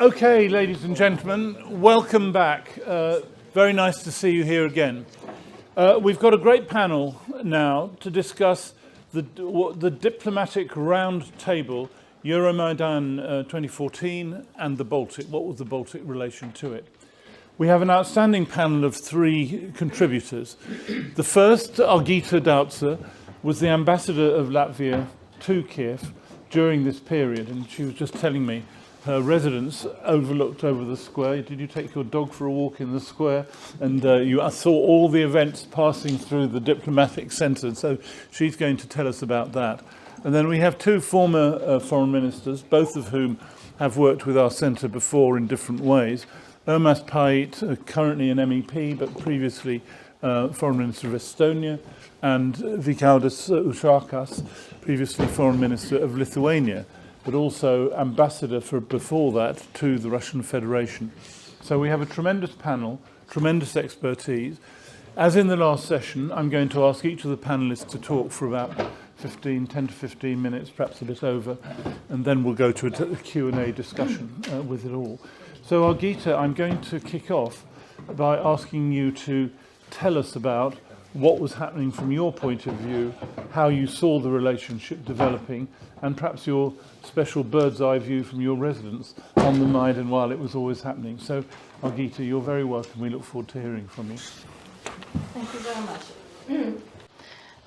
Okay, ladies and gentlemen, welcome back. Very nice to see you here again. We've got a great panel now to discuss the diplomatic roundtable, Euromaidan 2014 and the Baltic. What was the Baltic relation to it? We have an outstanding panel of three contributors. The first, Argita Daudze, was the ambassador of Latvia to Kyiv during this period, and she was just telling me her residence overlooked over the square. Did you take your dog for a walk in the square? And you saw all the events passing through the diplomatic centre, so she's going to tell us about that. And then we have two former foreign ministers, both of whom have worked with our centre before in different ways. Urmas Paet, currently an MEP, but previously Foreign Minister of Estonia, and Vygaudas Ušackas, previously Foreign Minister of Lithuania, but also ambassador for before that to the Russian Federation. So we have a tremendous panel, tremendous expertise. As in the last session, I'm going to ask each of the panelists to talk for about 10 to 15 minutes, perhaps a bit over, and then we'll go to a Q&A discussion with it all. So Argita, I'm going to kick off by asking you to tell us about what was happening from your point of view, how you saw the relationship developing, and perhaps your special bird's eye view from your residence on the Maidan while it was always happening. So, Argita, you're very welcome. We look forward to hearing from you. Thank you very much.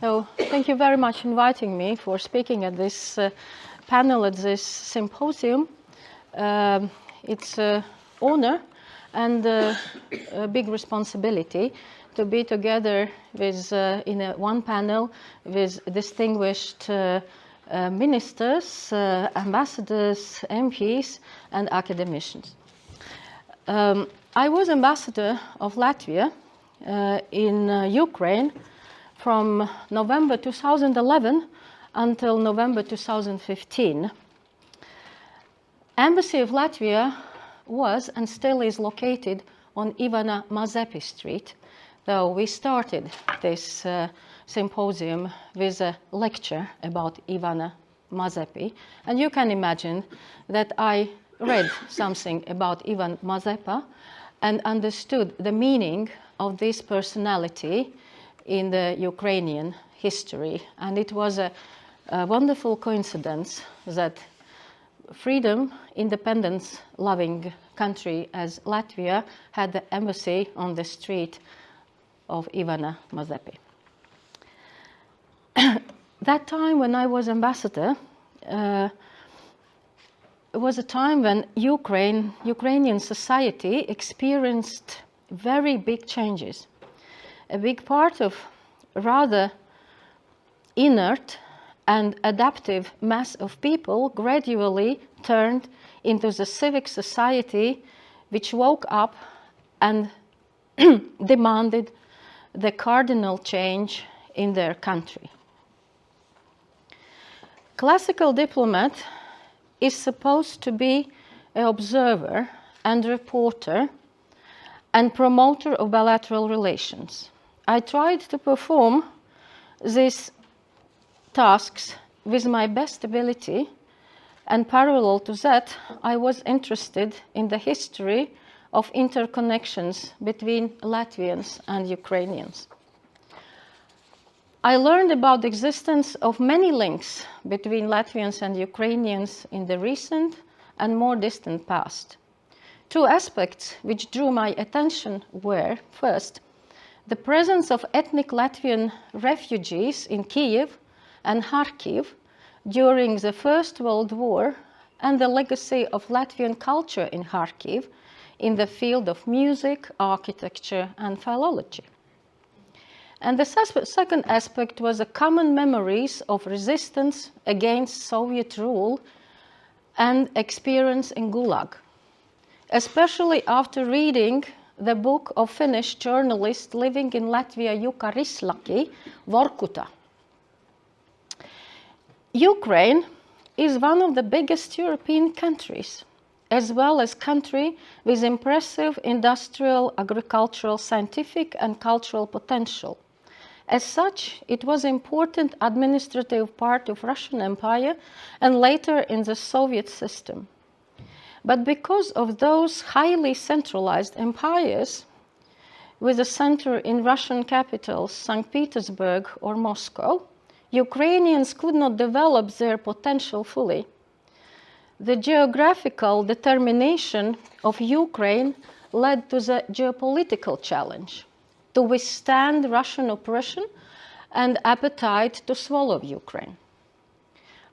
So, thank you very much for inviting me for speaking at this panel, at this symposium. It's an honor and a big responsibility to be together with in one panel with distinguished ministers, ambassadors, MPs, and academicians. I was ambassador of Latvia in Ukraine from November 2011 until November 2015. Embassy of Latvia was and still is located on Ivana Mazepi Street, though we started this symposium with a lecture about Ivana Mazepi. And you can imagine that I read something about Ivan Mazepa and understood the meaning of this personality in the Ukrainian history. And it was a wonderful coincidence that freedom, independence-loving country as Latvia had the embassy on the street of Ivana Mazepi. That time when I was ambassador, it was a time when Ukrainian society experienced very big changes. A big part of rather inert and adaptive mass of people gradually turned into the civic society which woke up and demanded the cardinal change in their country. Classical diplomat is supposed to be an observer and reporter and promoter of bilateral relations. I tried to perform these tasks with my best ability, and parallel to that, I was interested in the history of interconnections between Latvians and Ukrainians. I learned about the existence of many links between Latvians and Ukrainians in the recent and more distant past. Two aspects which drew my attention were, first, the presence of ethnic Latvian refugees in Kyiv and Kharkiv during the First World War, and the legacy of Latvian culture in Kharkiv in the field of music, architecture, and philology. And the second aspect was the common memories of resistance against Soviet rule and experience in Gulag, especially after reading the book of Finnish journalist living in Latvia, Jukka Rislaki, Vorkuta. Ukraine is one of the biggest European countries, as well as country with impressive industrial, agricultural, scientific, and cultural potential. As such, it was an important administrative part of Russian Empire and later in the Soviet system. But because of those highly centralized empires, with a center in Russian capitals, St. Petersburg or Moscow, Ukrainians could not develop their potential fully. The geographical determination of Ukraine led to the geopolitical challenge to withstand Russian oppression and appetite to swallow Ukraine.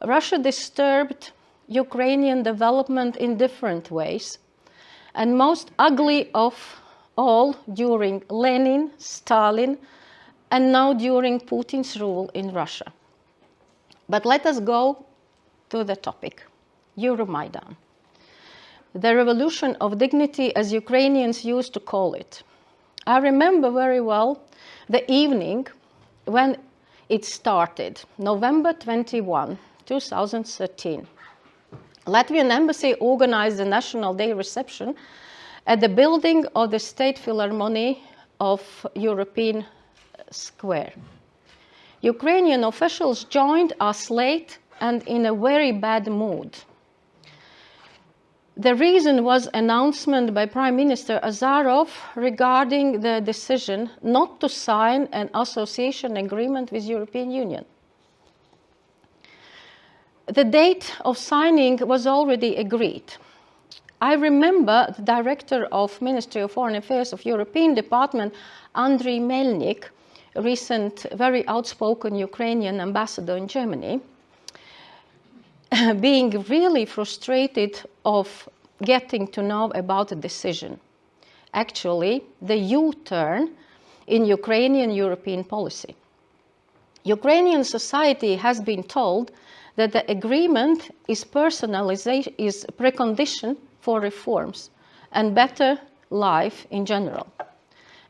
Russia disturbed Ukrainian development in different ways, and most ugly of all during Lenin, Stalin, and now during Putin's rule in Russia. But let us go to the topic, Euromaidan. The revolution of dignity, as Ukrainians used to call it. I remember very well the evening when it started, November 21, 2013. Latvian embassy organized a National Day reception at the building of the State Philharmonic of European Square. Ukrainian officials joined us late and in a very bad mood. The reason was announcement by Prime Minister Azarov regarding the decision not to sign an association agreement with European Union. The date of signing was already agreed. I remember the director of Ministry of Foreign Affairs of European Department, Andriy Melnik, a recent very outspoken Ukrainian ambassador in Germany, being really frustrated of getting to know about the decision. Actually, the U-turn in Ukrainian European policy. Ukrainian society has been told that the agreement is precondition for reforms and better life in general.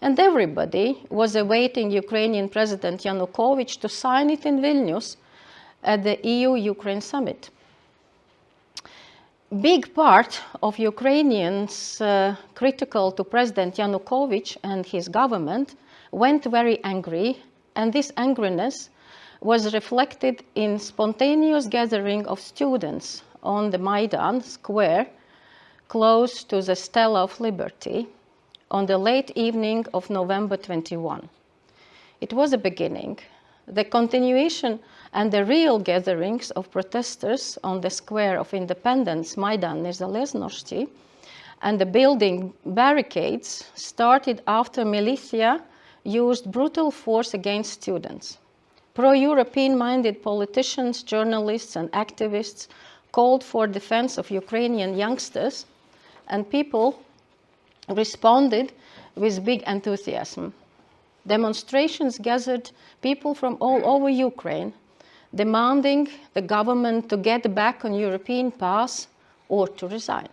And everybody was awaiting Ukrainian President Yanukovych to sign it in Vilnius at the EU-Ukraine summit. Big part of Ukrainians critical to President Yanukovych and his government went very angry, and this angriness was reflected in spontaneous gathering of students on the Maidan Square close to the Stela of Liberty on the late evening of November 21. It was a beginning. The continuation and the real gatherings of protesters on the Square of Independence, Maidan Nezalezhnosti, and the building barricades started after militia used brutal force against students. Pro-European-minded politicians, journalists, and activists called for defense of Ukrainian youngsters, and people responded with big enthusiasm. Demonstrations gathered people from all over Ukraine, demanding the government to get back on European path or to resign.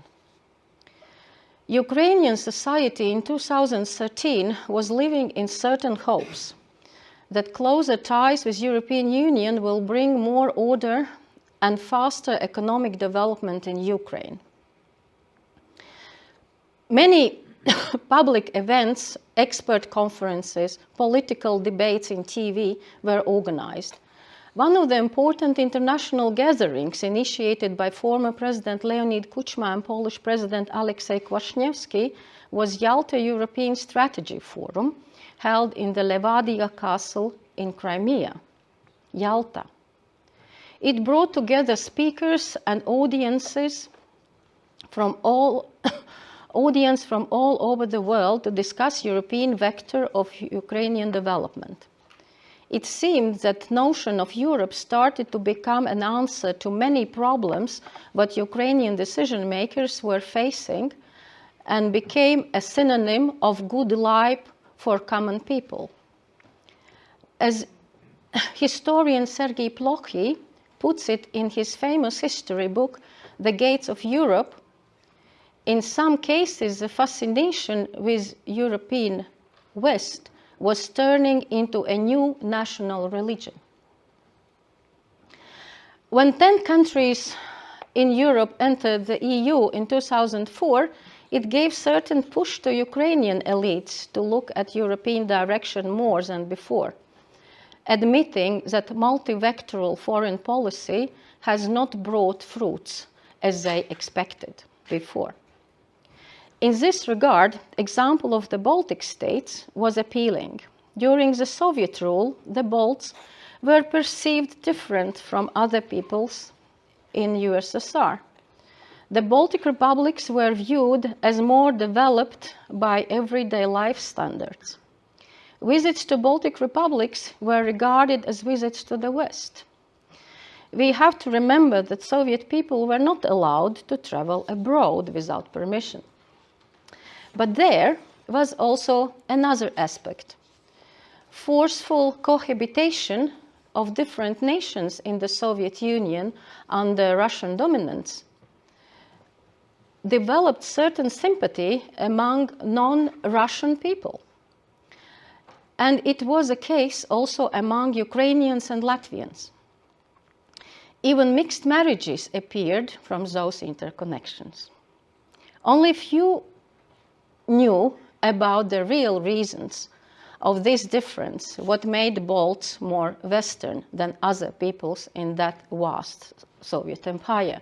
Ukrainian society in 2013 was living in certain hopes that closer ties with European Union will bring more order and faster economic development in Ukraine. Many public events, expert conferences, political debates in TV were organized. One of the important international gatherings initiated by former President Leonid Kuchma and Polish President Alexei Kwasniewski was Yalta European Strategy Forum, held in the Levadia Castle in Crimea, Yalta. It brought together speakers and audiences from all over the world to discuss European vector of Ukrainian development. It seemed that notion of Europe started to become an answer to many problems what Ukrainian decision makers were facing and became a synonym of good life for common people. As historian Sergei Plokhy puts it in his famous history book, The Gates of Europe, in some cases the fascination with European West was turning into a new national religion. When 10 countries in Europe entered the EU in 2004, it gave certain push to Ukrainian elites to look at European direction more than before, admitting that multi-vectoral foreign policy has not brought fruits as they expected. before. In this regard, example of the Baltic states was appealing. During the Soviet rule, the Balts were perceived different from other peoples in USSR. The Baltic republics were viewed as more developed by everyday life standards. Visits to Baltic republics were regarded as visits to the West. We have to remember that Soviet people were not allowed to travel abroad without permission. But there was also another aspect: forceful cohabitation of different nations in the Soviet Union under Russian dominance developed certain sympathy among non-Russian people. And it was a case also among Ukrainians and Latvians. Even mixed marriages appeared from those interconnections. Only few knew about the real reasons of this difference, what made Balts more Western than other peoples in that vast Soviet empire.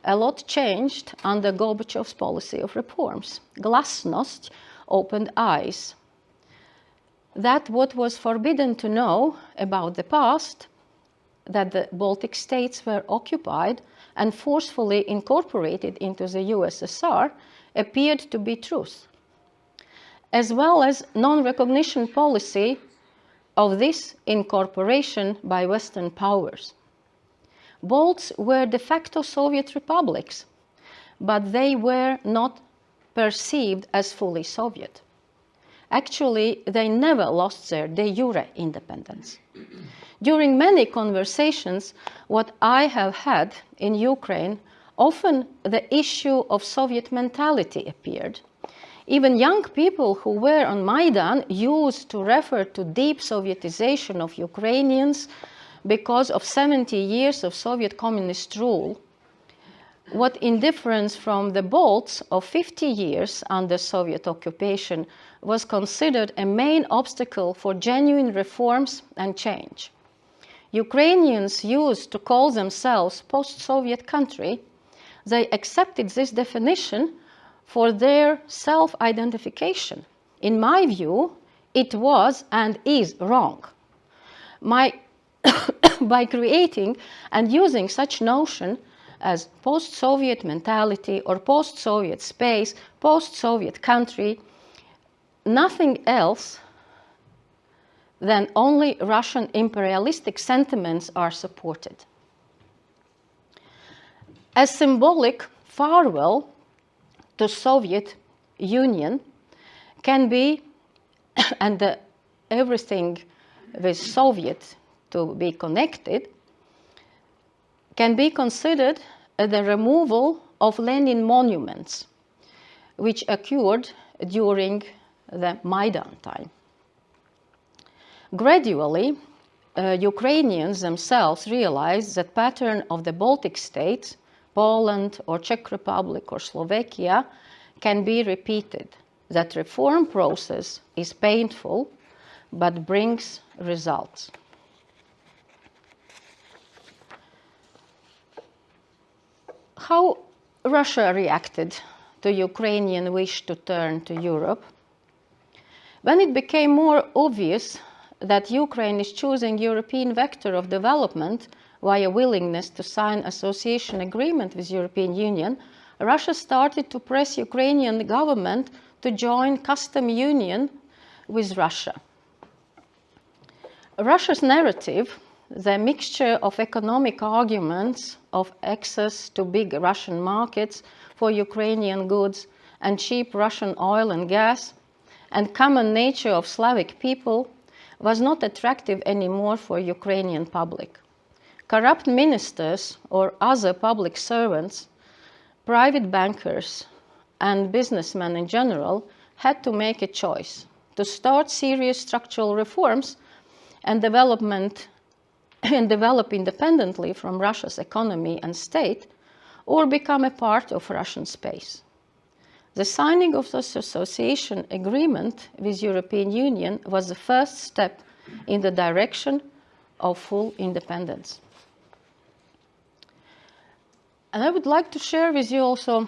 A lot changed under Gorbachev's policy of reforms. Glasnost opened eyes. That what was forbidden to know about the past, that the Baltic states were occupied and forcefully incorporated into the USSR, appeared to be truth, as well as non-recognition policy of this incorporation by Western powers. Balts were de facto Soviet republics, but they were not perceived as fully Soviet. Actually, they never lost their de jure independence. During many conversations, what I have had in Ukraine, often the issue of Soviet mentality appeared. Even young people who were on Maidan used to refer to deep Sovietization of Ukrainians because of 70 years of Soviet communist rule. What in difference from the Balts of 50 years under Soviet occupation was considered a main obstacle for genuine reforms and change. Ukrainians used to call themselves post-Soviet country. They accepted this definition for their self-identification. In my view, it was and is wrong. By creating and using such notion as post-Soviet mentality or post-Soviet space, post-Soviet country, nothing else than only Russian imperialistic sentiments are supported. A symbolic farewell to Soviet Union can be, and everything with Soviet to be connected, can be considered the removal of Lenin monuments, which occurred during the Maidan time. Gradually, Ukrainians themselves realized that pattern of the Baltic states, Poland or Czech Republic or Slovakia, can be repeated. That reform process is painful, but brings results. How Russia reacted to Ukrainian wish to turn to Europe? When it became more obvious that Ukraine is choosing European vector of development via willingness to sign association agreement with European Union, Russia started to press Ukrainian government to join custom union with Russia. Russia's narrative, the mixture of economic arguments of access to big Russian markets for Ukrainian goods and cheap Russian oil and gas, and common nature of Slavic people, was not attractive anymore for Ukrainian public. Corrupt ministers or other public servants, private bankers, and businessmen in general had to make a choice to start serious structural reforms and develop independently from Russia's economy and state, or become a part of Russian space. The signing of this association agreement with European Union was the first step in the direction of full independence. And I would like to share with you also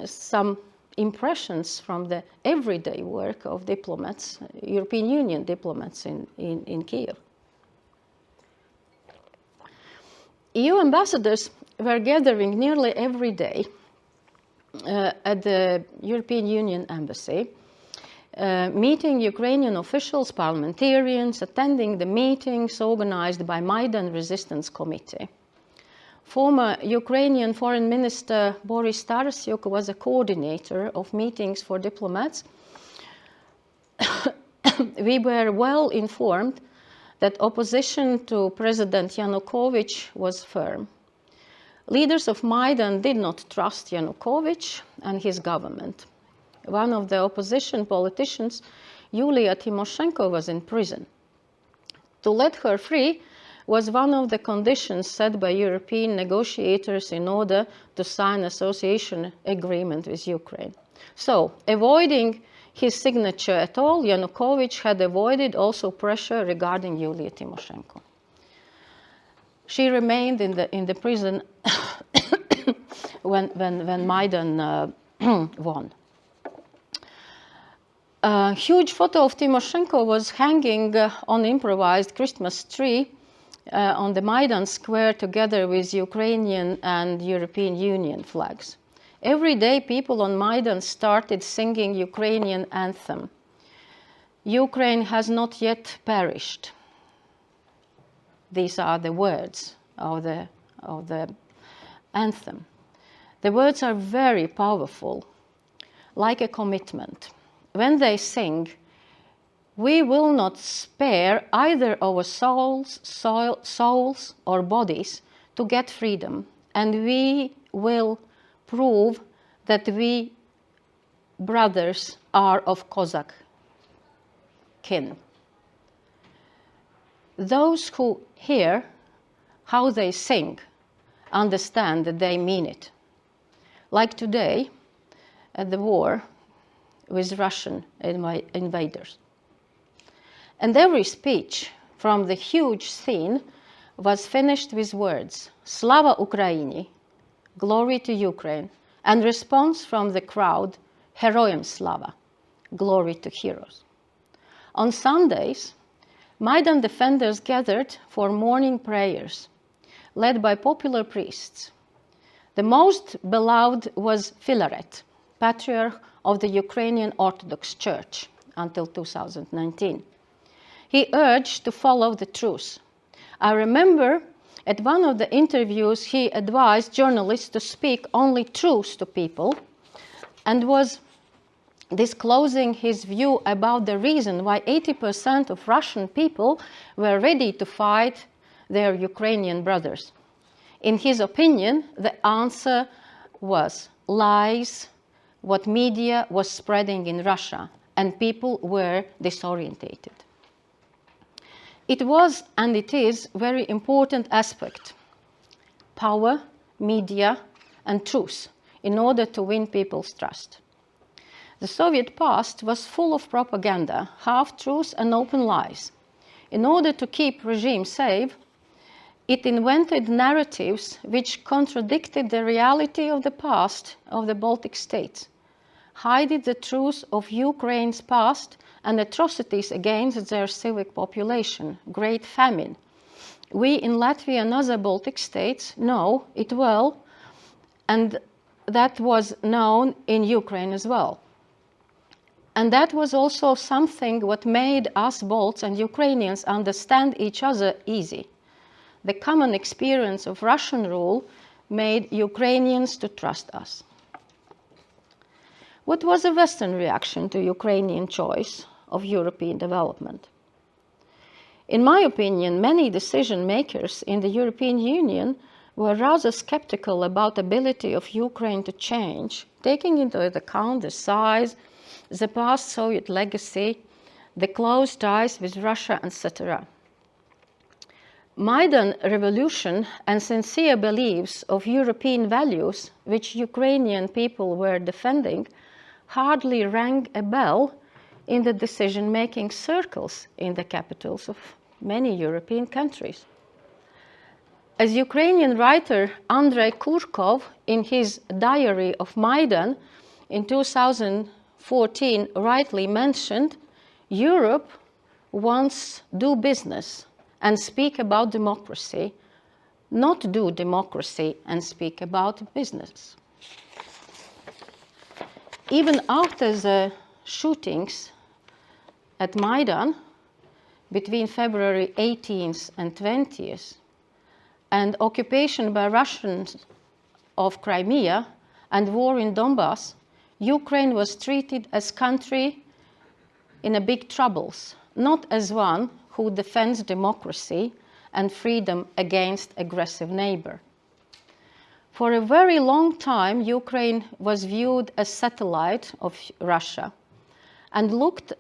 some impressions from the everyday work of diplomats, European Union diplomats in Kyiv. EU ambassadors were gathering nearly every day at the European Union embassy, meeting Ukrainian officials, parliamentarians, attending the meetings organized by Maidan Resistance Committee. Former Ukrainian Foreign Minister Boris Tarasyuk was a coordinator of meetings for diplomats. We were well informed that opposition to President Yanukovych was firm. Leaders of Maidan did not trust Yanukovych and his government. One of the opposition politicians, Yulia Tymoshenko, was in prison. To let her free was one of the conditions set by European negotiators in order to sign association agreement with Ukraine. So, avoiding his signature at all, Yanukovych had avoided also pressure regarding Yulia Tymoshenko. She remained in the prison when Maidan won. A huge photo of Tymoshenko was hanging on improvised Christmas tree on the Maidan Square together with Ukrainian and European Union flags. Every day people on Maidan started singing Ukrainian anthem. Ukraine has not yet perished. These are the words of the anthem. The words are very powerful, like a commitment. When they sing, we will not spare either our souls or bodies to get freedom, and we will prove that we brothers are of Cossack kin. Those who hear how they sing understand that they mean it. Like today at the war with Russian invaders. And every speech from the huge scene was finished with words, Slava Ukraini, glory to Ukraine, and response from the crowd, Heroyam Slava, glory to heroes. On Sundays, Maidan defenders gathered for morning prayers, led by popular priests. The most beloved was Filaret, patriarch of the Ukrainian Orthodox Church until 2019. He urged to follow the truth. I remember at one of the interviews he advised journalists to speak only truth to people and was disclosing his view about the reason why 80% of Russian people were ready to fight their Ukrainian brothers. In his opinion, the answer was lies, what media was spreading in Russia, and people were disorientated. It was, and it is, a very important aspect, power, media, and truth, in order to win people's trust. The Soviet past was full of propaganda, half-truths and open lies. In order to keep regime safe, it invented narratives which contradicted the reality of the past of the Baltic states, hiding the truth of Ukraine's past and atrocities against their civic population, great famine. We in Latvia and other Baltic states know it well, and that was known in Ukraine as well. And that was also something what made us Balts and Ukrainians understand each other easy. The common experience of Russian rule made Ukrainians to trust us. What was the Western reaction to Ukrainian choice of European development? In my opinion, many decision makers in the European Union were rather skeptical about the ability of Ukraine to change, taking into account the size, the past Soviet legacy, the close ties with Russia, etc. Maidan revolution and sincere beliefs of European values, which Ukrainian people were defending, hardly rang a bell in the decision-making circles in the capitals of many European countries. As Ukrainian writer Andrei Kurkov, in his Diary of Maidan in 2014, rightly mentioned, Europe wants do business and speak about democracy, not do democracy and speak about business. Even after the shootings at Maidan between February 18th and 20th, and occupation by Russians of Crimea and war in Donbass, Ukraine was treated as country in a big troubles, not as one who defends democracy and freedom against aggressive neighbor. For a very long time, Ukraine was viewed as satellite of Russia and looked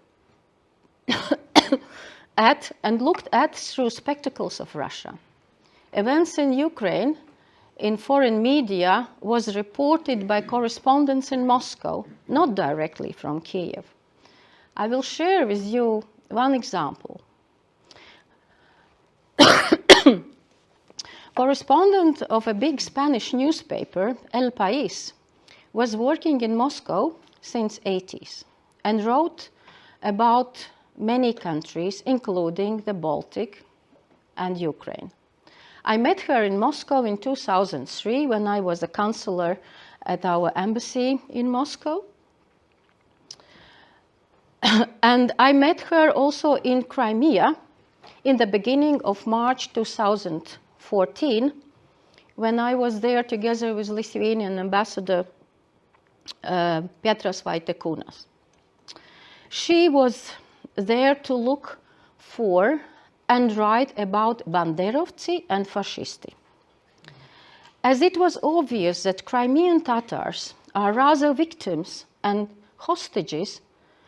at through spectacles of Russia. Events in Ukraine in foreign media was reported by correspondents in Moscow, not directly from Kyiv. I will share with you one example. Correspondent of a big Spanish newspaper, El País, was working in Moscow since 80s and wrote about many countries, including the Baltic and Ukraine. I met her in Moscow in 2003 when I was a counselor at our embassy in Moscow. And I met her also in Crimea in the beginning of March 2014 when I was there together with Lithuanian ambassador Petras Vaitekūnas. She was there to look for and write about Banderovci and Fascisti. As it was obvious that Crimean Tatars are rather victims and hostages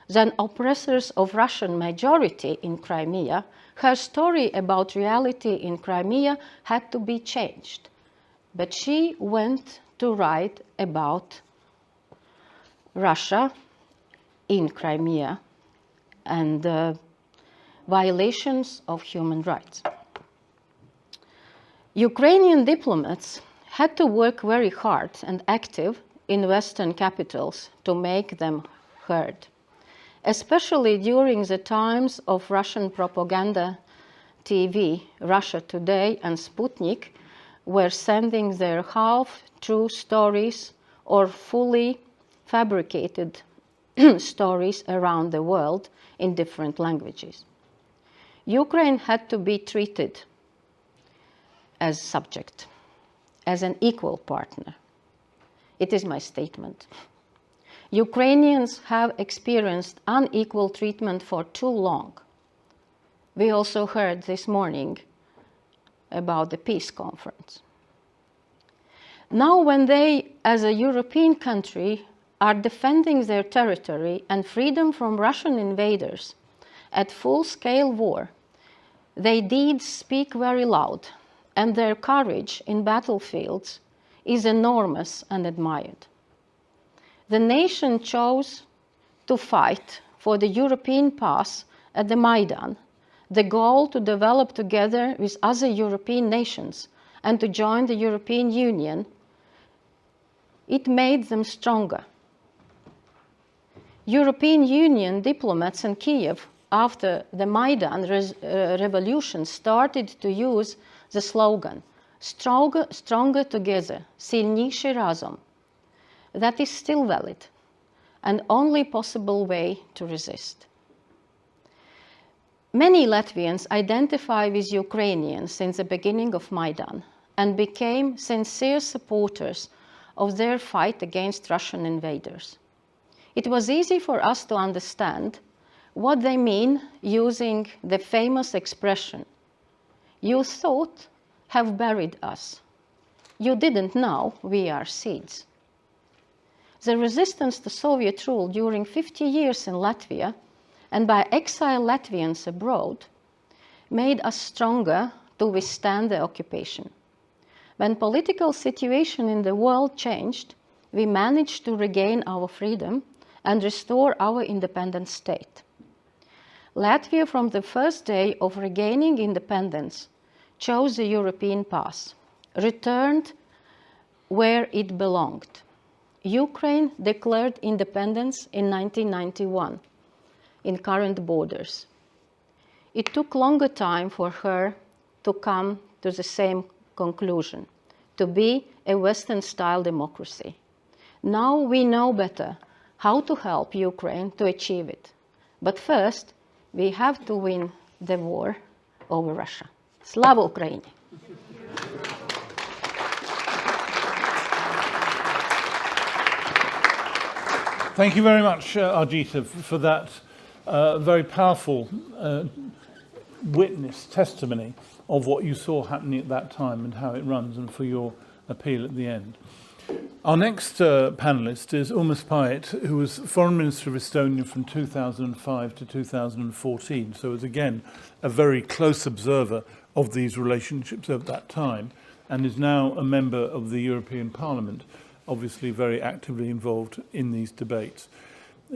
than oppressors of Russian majority in Crimea, her story about reality in Crimea had to be changed. But she went to write about Russia in Crimea and violations of human rights. Ukrainian diplomats had to work very hard and active in Western capitals to make them heard, especially during the times of Russian propaganda TV, Russia Today and Sputnik, were sending their half-true stories or fully fabricated stories around the world in different languages. Ukraine had to be treated as subject, as an equal partner. It is my statement. Ukrainians have experienced unequal treatment for too long. We also heard this morning about the peace conference. Now, when they, as a European country, are defending their territory and freedom from Russian invaders at full-scale war, their deeds speak very loud, and their courage in battlefields is enormous and admired. The nation chose to fight for the European path at the Maidan, the goal to develop together with other European nations and to join the European Union. It made them stronger. European Union diplomats in Kyiv after the Maidan revolution started to use the slogan, stronger together, silnейший разом. That is still valid and only possible way to resist. Many Latvians identify with Ukrainians since the beginning of Maidan and became sincere supporters of their fight against Russian invaders. It was easy for us to understand what they mean using the famous expression, "You thought have buried us. You didn't know we are seeds." The resistance to Soviet rule during 50 years in Latvia and by exiled Latvians abroad made us stronger to withstand the occupation. When political situation in the world changed, we managed to regain our freedom and restore our independent state. Latvia, from the first day of regaining independence, chose the European path, returned where it belonged. Ukraine declared independence in 1991 in current borders. It took longer time for her to come to the same conclusion, to be a Western-style democracy. Now we know better how to help Ukraine to achieve it. But first, we have to win the war over Russia. Slava Ukraini! Thank you very much, Argita, for that very powerful testimony of what you saw happening at that time and how it runs, and for your appeal at the end. Our next panelist is Urmas Paet, who was Foreign Minister of Estonia from 2005 to 2014, so was again a very close observer of these relationships at that time, and is now a member of the European Parliament, obviously very actively involved in these debates.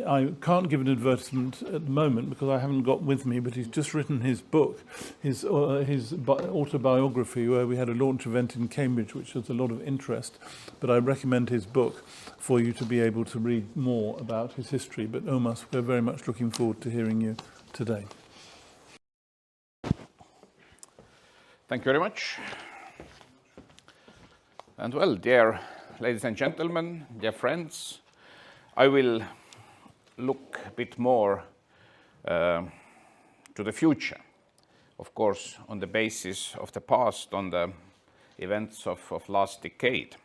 I can't give an advertisement at the moment because I haven't got with me, but he's just written his book, his autobiography, where we had a launch event in Cambridge, which has a lot of interest. But I recommend his book for you to be able to read more about his history. But Urmas, we're very much looking forward to hearing you today. Thank you very much. And well, dear ladies and gentlemen, dear friends, I will look a bit more to the future, of course, on the basis of the past, on the events of last decade.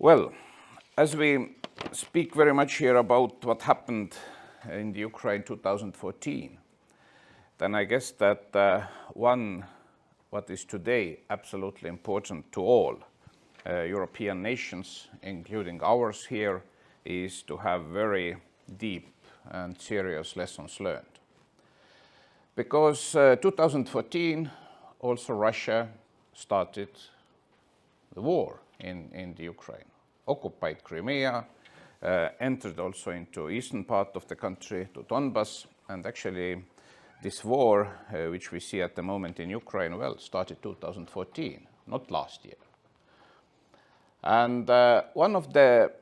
Well, as we speak very much here about what happened in the Ukraine 2014, then I guess that what is today absolutely important to all European nations, including ours here, is to have very deep and serious lessons learned. Because 2014, also Russia started the war in the Ukraine, occupied Crimea, entered also into eastern part of the country, to Donbas, and actually this war, which we see at the moment in Ukraine, well, started 2014, not last year. And one of the,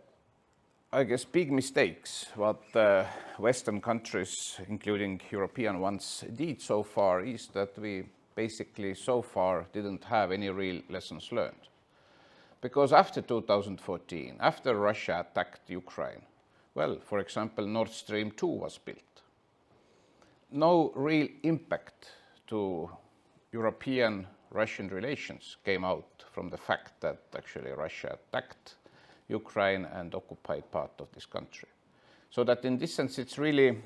I guess, big mistakes what Western countries, including European ones, did so far is that we basically so far didn't have any real lessons learned. Because after 2014, after Russia attacked Ukraine, well, for example, Nord Stream 2 was built. No real impact to European-Russian relations came out from the fact that actually Russia attacked Ukraine and occupied part of this country. So that in this sense it's really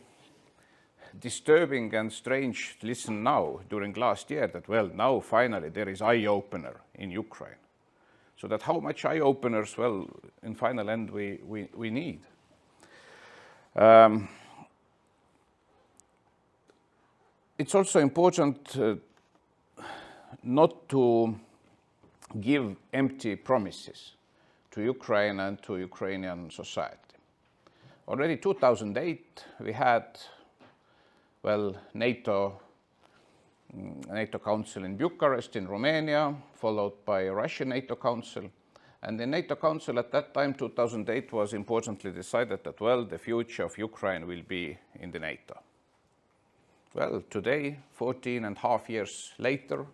disturbing and strange to listen now during last year that, well, now finally there is eye-opener in Ukraine. So that how much eye-openers, well, in final end we need. It's also important not to give empty promises to Ukraine and to Ukrainian society. Already 2008 we had, well, NATO Council in Bucharest in Romania, followed by a Russian NATO Council. And the NATO Council at that time, 2008, was importantly decided that, well, the future of Ukraine will be in the NATO. Well, today, 14.5 years later,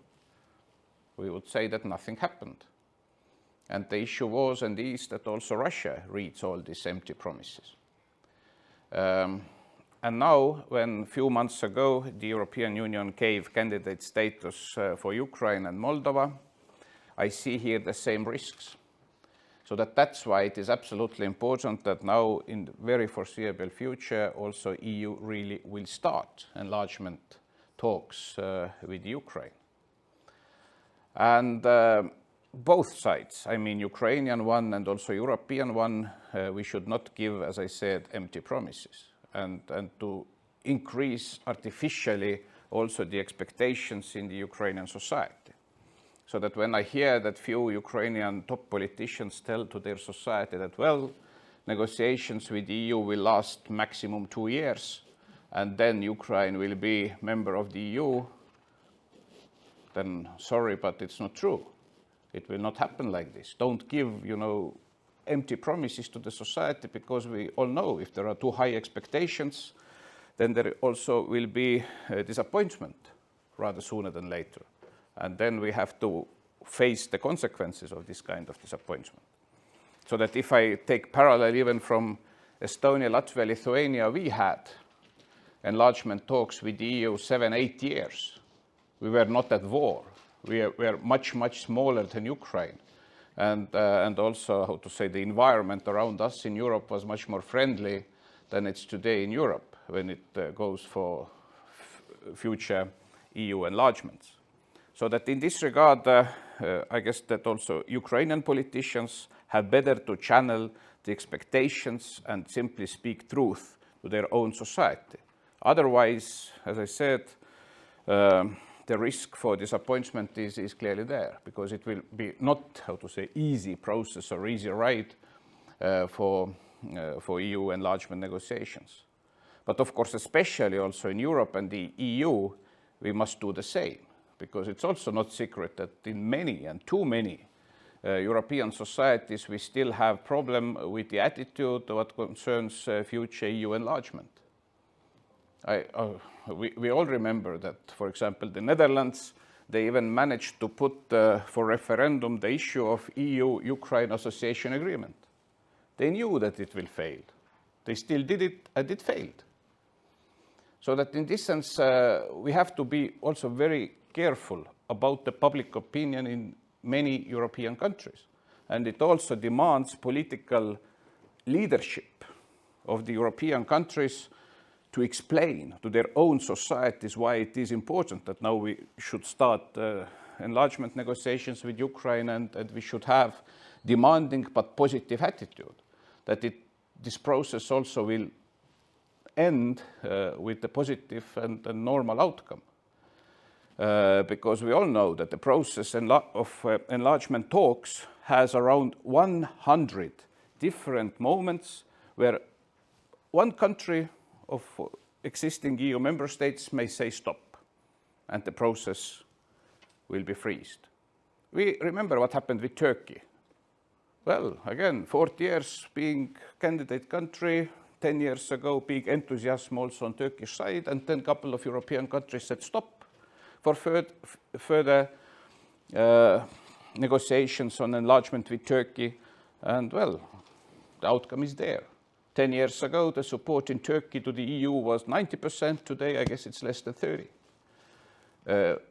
we would say that nothing happened. And the issue was and is that also Russia reads all these empty promises. And now, when a few months ago the European Union gave candidate status for Ukraine and Moldova, I see here the same risks. So that's why it is absolutely important that now in the very foreseeable future also EU really will start enlargement talks with Ukraine. And both sides, I mean Ukrainian one and also European one, we should not give, as I said, empty promises and to increase artificially also the expectations in the Ukrainian society. So that when I hear that few Ukrainian top politicians tell to their society that, well, negotiations with the EU will last maximum 2 years and then Ukraine will be member of the EU, then sorry, but it's not true. It will not happen like this. Don't give, empty promises to the society, because we all know if there are too high expectations, then there also will be disappointment rather sooner than later. And then we have to face the consequences of this kind of disappointment. So that if I take parallel even from Estonia, Latvia, Lithuania, we had enlargement talks with the EU 7-8 years. We were not at war. We were much, much smaller than Ukraine. And also, how to say, the environment around us in Europe was much more friendly than it's today in Europe when it goes for future EU enlargements. So that in this regard, I guess that also Ukrainian politicians have better to channel the expectations and simply speak truth to their own society. Otherwise, as I said, the risk for disappointment is clearly there, because it will be not, how to say, easy process or easy ride for EU enlargement negotiations. But of course, especially also in Europe and the EU, we must do the same, because it's also not secret that in many and too many European societies, we still have problem with the attitude what concerns future EU enlargement. We all remember that, for example, the Netherlands, they even managed to put for referendum the issue of EU-Ukraine association agreement. They knew that it will fail. They still did it, and it failed. So that in this sense, we have to be also very careful about the public opinion in many European countries. And it also demands political leadership of the European countries to explain to their own societies why it is important that now we should start enlargement negotiations with Ukraine, and we should have demanding but positive attitude, that this process also will end with a positive and normal outcome. Because we all know that the process of enlargement talks has around 100 different moments where one country of existing EU member states may say stop, and the process will be freezed. We remember what happened with Turkey. Well, again, 40 years being candidate country, 10 years ago, big enthusiasm also on Turkish side, and then a couple of European countries said stop for further negotiations on enlargement with Turkey. And well, the outcome is there. 10 years ago, the support in Turkey to the EU was 90%. Today, I guess it's less than 30.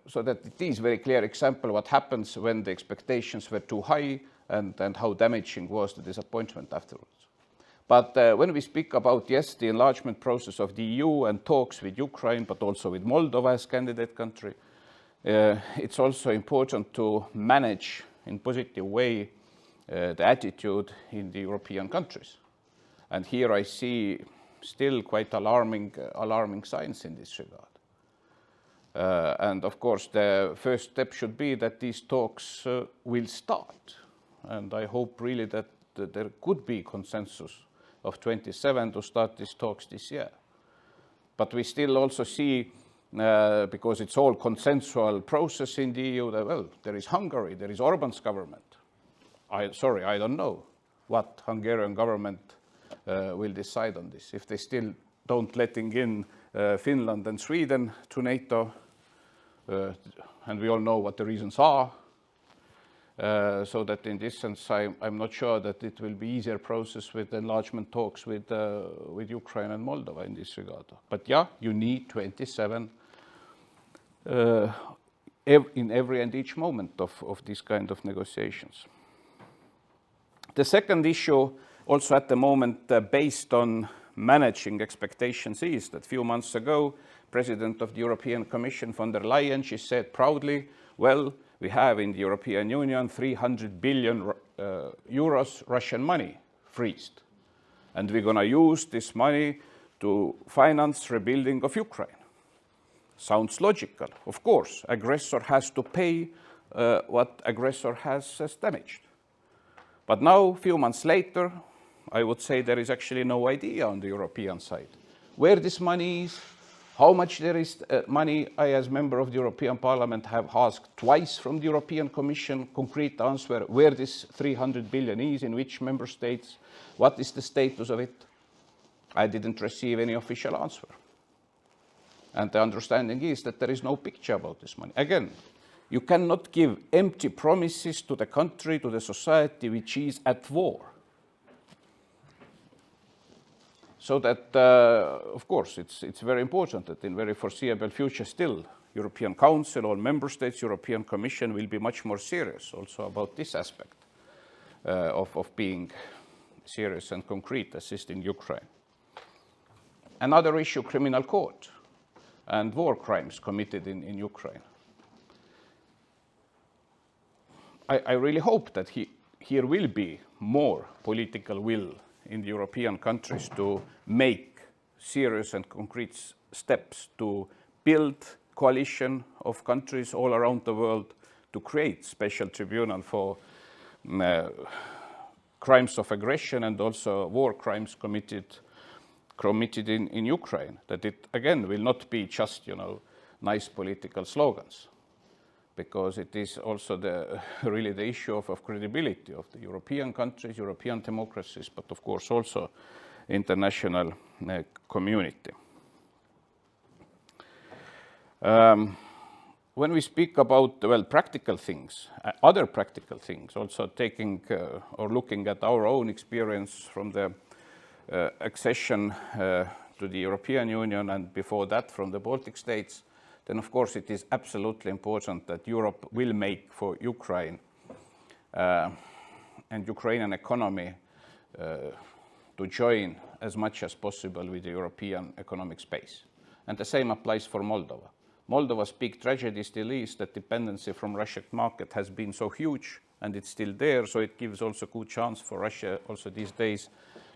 So that it is a very clear example of what happens when the expectations were too high, and how damaging was the disappointment afterwards. But when we speak about, yes, the enlargement process of the EU and talks with Ukraine, but also with Moldova as candidate country, it's also important to manage in positive way the attitude in the European countries. And here I see still quite alarming signs in this regard. And of course, the first step should be that these talks will start. And I hope really that there could be consensus of 27 to start these talks this year. But we still also see, because it's all consensual process in the EU, that, well, there is Hungary, there is Orban's government. I don't know what Hungarian government will decide on this. If they still don't letting in Finland and Sweden to NATO, and we all know what the reasons are, so that in this sense, I'm not sure that it will be easier process with enlargement talks with Ukraine and Moldova in this regard. But yeah, you need 27 in every and each moment of these kind of negotiations. The second issue, also at the moment based on managing expectations, is that a few months ago, President of the European Commission von der Leyen, she said proudly, well, we have in the European Union 300 billion euros Russian money freezed. And we're going to use this money to finance rebuilding of Ukraine. Sounds logical. Of course, aggressor has to pay what aggressor has damaged. But now, a few months later, I would say there is actually no idea on the European side where this money is, How much there is money, I as member of the European Parliament have asked twice from the European Commission, concrete answer, where this 300 billion is, in which member states, what is the status of it. I didn't receive any official answer. And the understanding is that there is no picture about this money. Again, you cannot give empty promises to the country, to the society which is at war. So that, of course, it's very important that in very foreseeable future still, European Council, all member states, European Commission will be much more serious also about this aspect of being serious and concrete, assisting Ukraine. Another issue, criminal court and war crimes committed in Ukraine. I really hope that here will be more political will in the European countries to make serious and concrete steps to build coalition of countries all around the world to create special tribunal for crimes of aggression and also war crimes committed in Ukraine. That it again will not be just nice political slogans, because it is also really the issue of credibility of the European countries, European democracies, but of course also international community. When we speak about, practical things, other practical things, also taking or looking at our own experience from the accession to the European Union and before that from the Baltic states, then of course it is absolutely important that Europe will make for Ukraine and Ukrainian economy to join as much as possible with the European economic space. And the same applies for Moldova. Moldova's big tragedy still is that dependency from Russian market has been so huge, and it's still there, so it gives also good chance for Russia also these days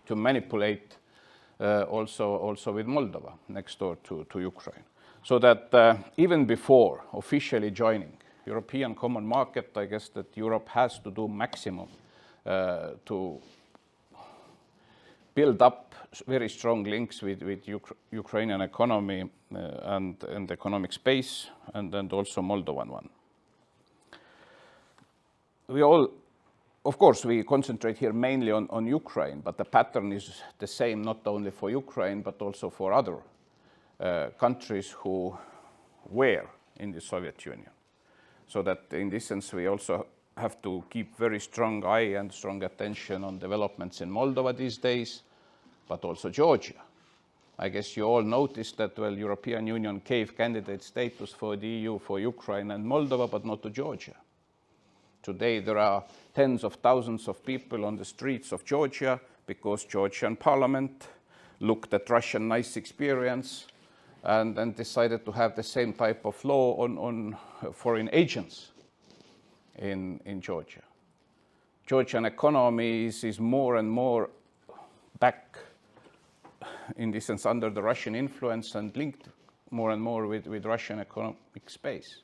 to manipulate also with Moldova next door to Ukraine. So that even before officially joining European common market, I guess that Europe has to do maximum to build up very strong links with Ukrainian economy and economic space, and also Moldovan one. Of course, we concentrate here mainly on Ukraine, but the pattern is the same not only for Ukraine, but also for other countries who were in the Soviet Union. So that in this sense, we also have to keep very strong eye and strong attention on developments in Moldova these days, but also Georgia. I guess you all noticed that, European Union gave candidate status for the EU for Ukraine and Moldova, but not to Georgia. Today, there are tens of thousands of people on the streets of Georgia because Georgian parliament looked at Russian nice experience and then decided to have the same type of law on foreign agents in Georgia. Georgian economy is more and more back, in this sense, under the Russian influence and linked more and more with Russian economic space.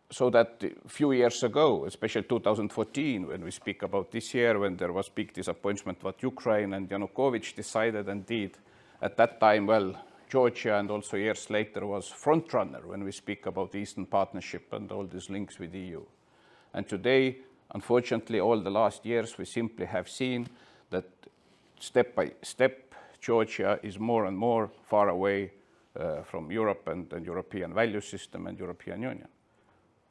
So that a few years ago, especially 2014, when we speak about this year, when there was big disappointment what Ukraine and Yanukovych decided and did, at that time, Georgia and also years later was front runner when we speak about the Eastern Partnership and all these links with the EU. And today, unfortunately, all the last years, we simply have seen that step by step, Georgia is more and more far away from Europe and European value system and European Union.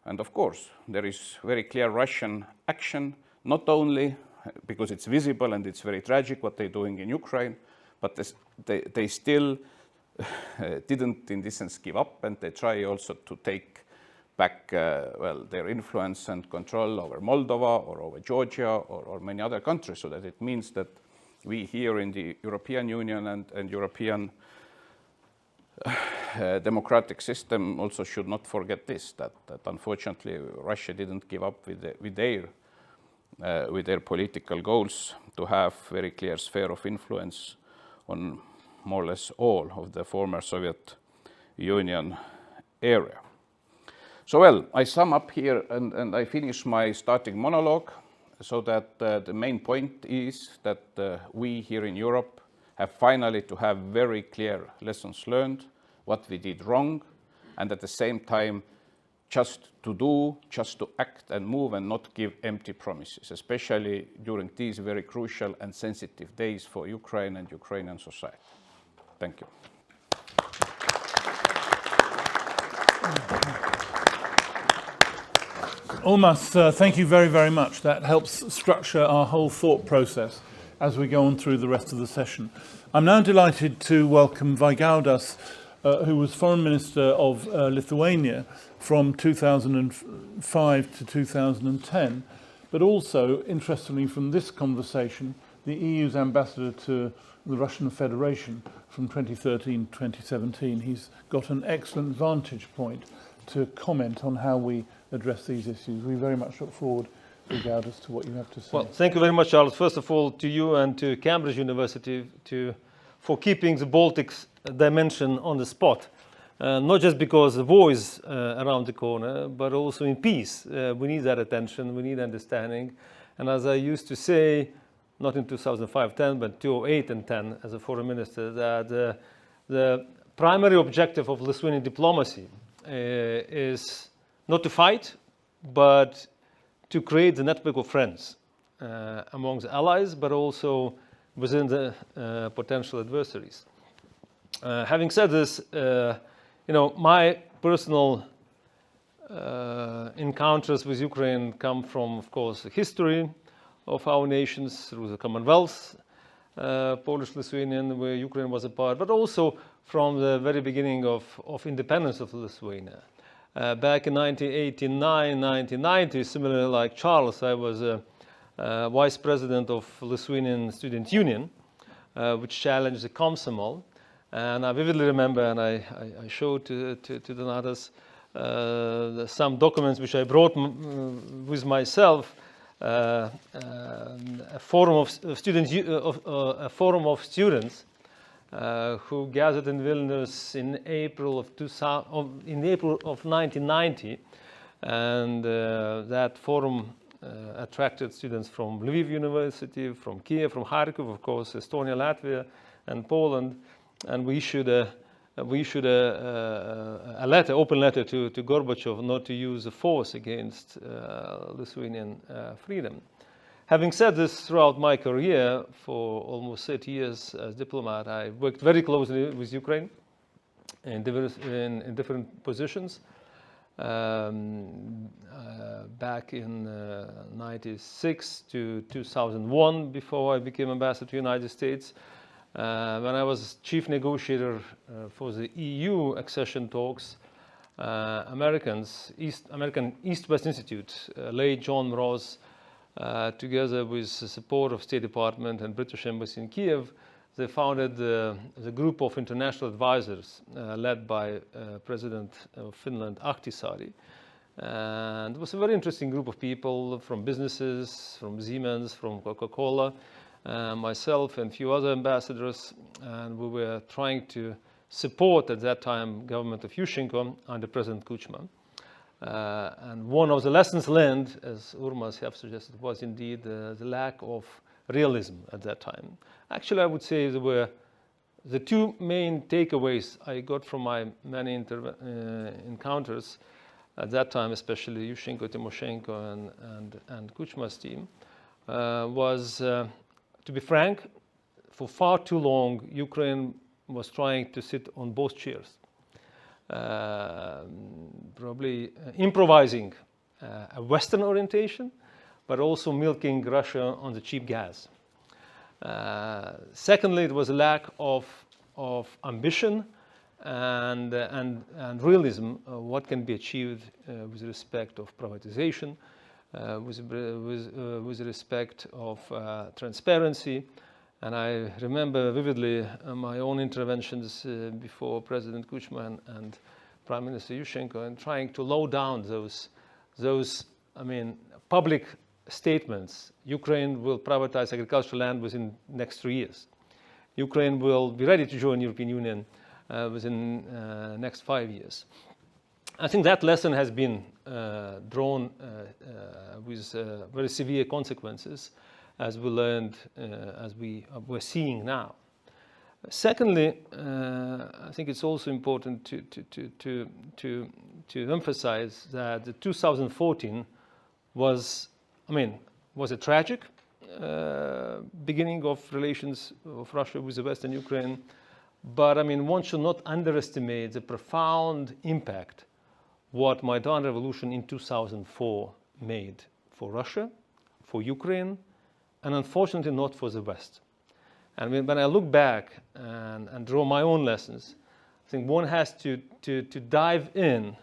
And of course, there is very clear Russian action, not only because it's visible and it's very tragic what they're doing in Ukraine, but they still didn't, in this sense, give up, and they try also to take back, their influence and control over Moldova or over Georgia or many other countries, so that it means that we here in the European Union and European democratic system also should not forget this, that unfortunately Russia didn't give up with their political goals to have very clear sphere of influence on more or less all of the former Soviet Union area. So I sum up here and I finish my starting monologue, so that the main point is that we here in Europe have finally to have very clear lessons learned, what we did wrong, and at the same time just to do, just to act and move and not give empty promises, especially during these very crucial and sensitive days for Ukraine and Ukrainian society. Thank you. Urmas, thank you very, very much. That helps structure our whole thought process as we go on through the rest of the session. I'm now delighted to welcome Vygaudas, who was Foreign Minister of Lithuania from 2005 to 2010, but also, interestingly from this conversation, the EU's ambassador to the Russian Federation from 2013 to 2017. He's got an excellent vantage point to comment on how we address these issues. We very much look forward, Vygaudas, to what you have to say. Well, thank you very much, Charles. First of all, to you and to Cambridge University for keeping the Baltics dimension on the spot. Not just because the war is around the corner, but also in peace. We need that attention, we need understanding. And as I used to say, not in 2005-10, but 2008 and 10 as a foreign minister, that the primary objective of Lithuanian diplomacy is not to fight, but to create the network of friends among the allies, but also within the potential adversaries. Having said this, my personal encounters with Ukraine come from, of course, the history of our nations through the Commonwealth, Polish-Lithuanian, where Ukraine was a part, but also from the very beginning of independence of Lithuania. Back in 1989, 1990, similarly like Charles, I was vice president of Lithuanian Student Union, which challenged the Komsomol. And I vividly remember, and I showed to the others, some documents which I brought with myself, a forum of students who gathered in Vilnius in April of 1990, and that forum attracted students from Lviv University, from Kyiv, from Kharkiv, of course, Estonia, Latvia, and Poland, and we issued a letter, open letter to Gorbachev not to use force against Lithuanian freedom. Having said this, throughout my career, for almost 30 years as diplomat, I worked very closely with Ukraine in different positions. Back in 96 to 2001, before I became ambassador to the United States, when I was chief negotiator for the EU accession talks, American East-West Institute, late John Ross, together with the support of State Department and British Embassy in Kyiv, they founded the group of international advisors led by President of Finland, Ahtisaari. And it was a very interesting group of people from businesses, from Siemens, from Coca-Cola, myself and a few other ambassadors. And we were trying to support, at that time, government of Yushchenko under President Kuchma. And one of the lessons learned, as Urmas have suggested, was indeed the lack of realism at that time. Actually, I would say there were the two main takeaways I got from my many encounters at that time, especially Yushchenko, Tymoshenko, and Kuchma's team, was, to be frank, for far too long, Ukraine was trying to sit on both chairs. Probably improvising a Western orientation, but also milking Russia on the cheap gas. Secondly, it was a lack of ambition and realism, what can be achieved with respect of privatization, with respect of transparency. And I remember vividly my own interventions before President Kuchma and Prime Minister Yushchenko, and trying to low down those public statements. Ukraine will privatize agricultural land within the next 3 years. Ukraine will be ready to join the European Union within the next 5 years. I think that lesson has been drawn with very severe consequences, as we learned, as we're seeing now. Secondly, I think it's also important to emphasize that the 2014 was a tragic beginning of relations of Russia with the Western Ukraine. But one should not underestimate the profound impact what Maidan revolution in 2004 made for Russia, for Ukraine, and unfortunately not for the West. And when I look back and draw my own lessons, I think one has to dive in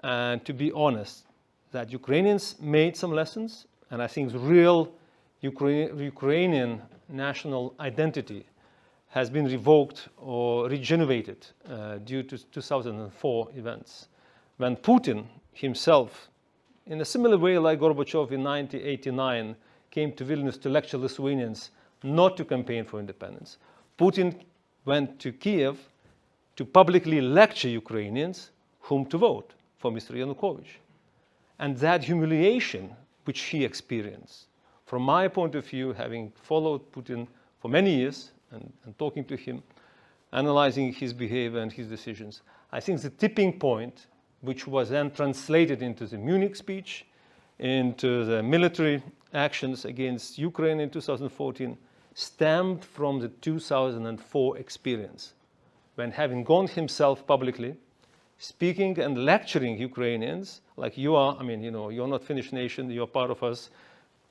and to be honest that Ukrainians made some lessons, and I think the real Ukrainian national identity has been revoked or regenerated due to 2004 events, when Putin himself, in a similar way like Gorbachev in 1989, came to Vilnius to lecture Lithuanians not to campaign for independence. Putin went to Kyiv to publicly lecture Ukrainians whom to vote for Mr. Yanukovych. And that humiliation which he experienced, from my point of view, having followed Putin for many years and talking to him, analyzing his behavior and his decisions, I think the tipping point, which was then translated into the Munich speech, into the military actions against Ukraine in 2014, stemmed from the 2004 experience, when having gone himself publicly, speaking and lecturing Ukrainians, like you are, you're not Finnish nation, you're part of us,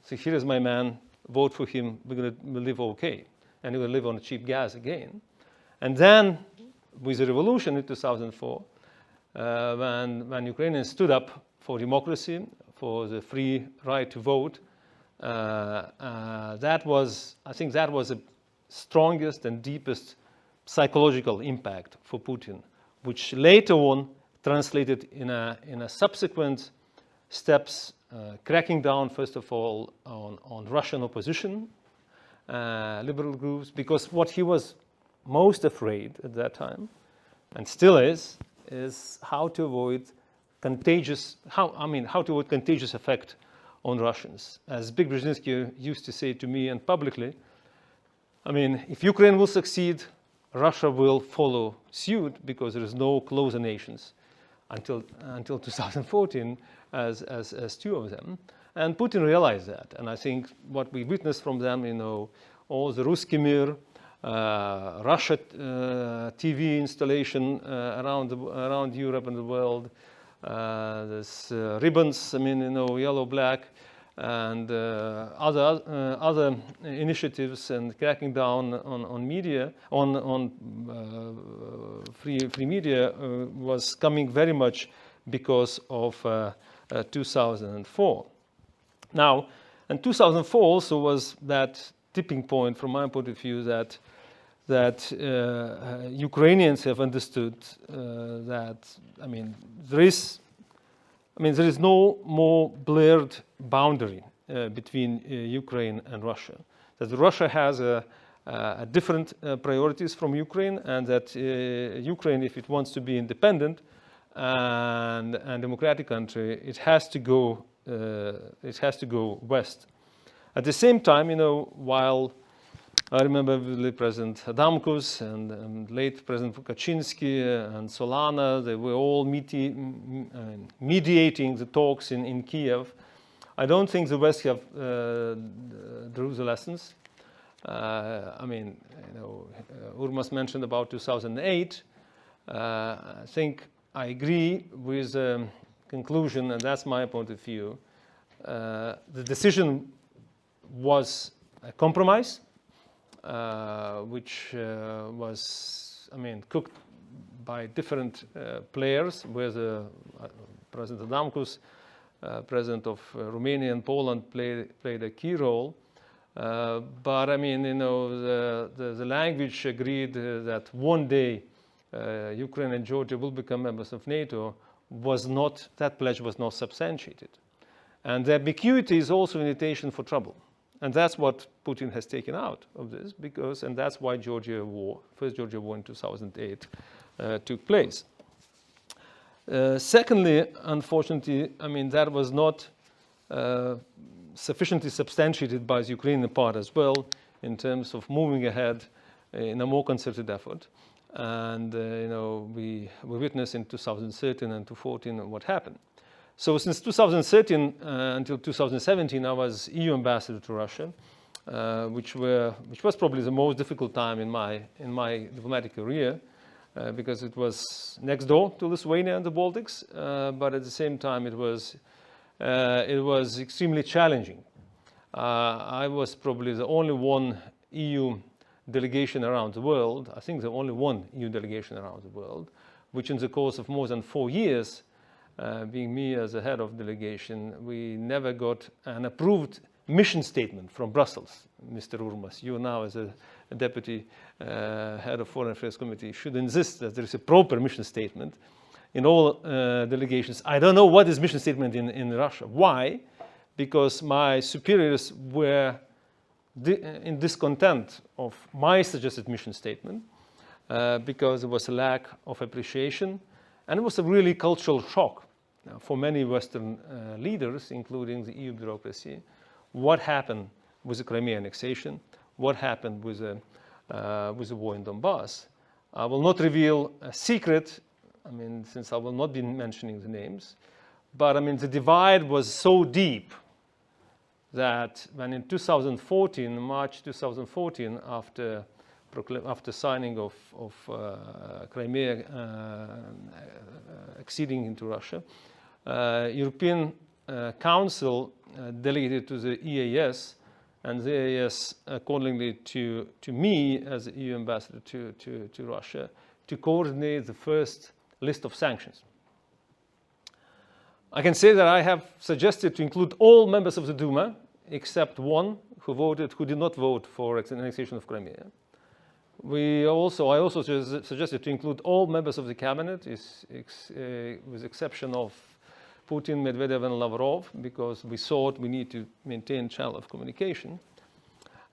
so here is my man, vote for him, we'll live okay, and we will live on cheap gas again. And then, with the revolution in 2004, when Ukrainians stood up for democracy, for the free right to vote, I think that was the strongest and deepest psychological impact for Putin, which later on translated in a subsequent steps, cracking down first of all on Russian opposition, liberal groups, because what he was most afraid at that time, and still is how to avoid contagious effect on Russians. As Big Brzezinski used to say to me and publicly, if Ukraine will succeed, Russia will follow suit, because there is no closer nations until 2014 as two of them. And Putin realized that. And I think what we witnessed from them, all the Ruski Mir, Russia TV installation around Europe and the world, there's ribbons, yellow, black, and other initiatives, and cracking down on media, on free media, was coming very much because of 2004. Now, and 2004 also was that tipping point, from my point of view, that Ukrainians have understood that there is no more blurred boundary between Ukraine and Russia. That Russia has different priorities from Ukraine, and that Ukraine, if it wants to be independent and democratic country, it has to go west. At the same time, while I remember vividly President Adamkus and late President Kaczynski and Solana, they were all mediating the talks in Kyiv. I don't think the West have drew the lessons. Urmas mentioned about 2008. I think I agree with the conclusion, and that's my point of view. The decision was a compromise, which was, cooked by different players, where President Adamkus, President of Romania and Poland, played a key role. But the language agreed that one day Ukraine and Georgia will become members of NATO that pledge was not substantiated. And the ambiguity is also an invitation for trouble. And that's what Putin has taken out of this, and that's why First Georgia War in 2008 took place. Secondly, unfortunately, that was not sufficiently substantiated by the Ukrainian part as well, in terms of moving ahead in a more concerted effort. And we witnessed in 2013 and 2014 what happened. So since 2013 until 2017, I was EU ambassador to Russia, which was probably the most difficult time in my diplomatic career, because it was next door to Lithuania and the Baltics, but at the same time it was extremely challenging. I was probably the only one EU delegation around the world, I think the only one EU delegation around the world, which in the course of more than 4 years, being me as the head of delegation, we never got an approved mission statement from Brussels. Mr. Urmas, you now as a deputy head of Foreign Affairs Committee should insist that there is a proper mission statement in all delegations. I don't know what is mission statement in Russia. Why? Because my superiors were in discontent of my suggested mission statement, because there was a lack of appreciation, and it was a really cultural shock for many Western leaders, including the EU bureaucracy. What happened with the Crimea annexation? What happened with the war in Donbass? I will not reveal a secret, since I will not be mentioning the names, but the divide was so deep that when in 2014, March 2014, after signing of Crimea acceding into Russia, European Council delegated to the EAS, and the EAS accordingly to me as the EU ambassador to Russia, to coordinate the first list of sanctions. I can say that I have suggested to include all members of the Duma, except one who did not vote for annexation of Crimea. I also suggested to include all members of the cabinet, with exception of Putin, Medvedev, and Lavrov, because we thought we need to maintain channel of communication.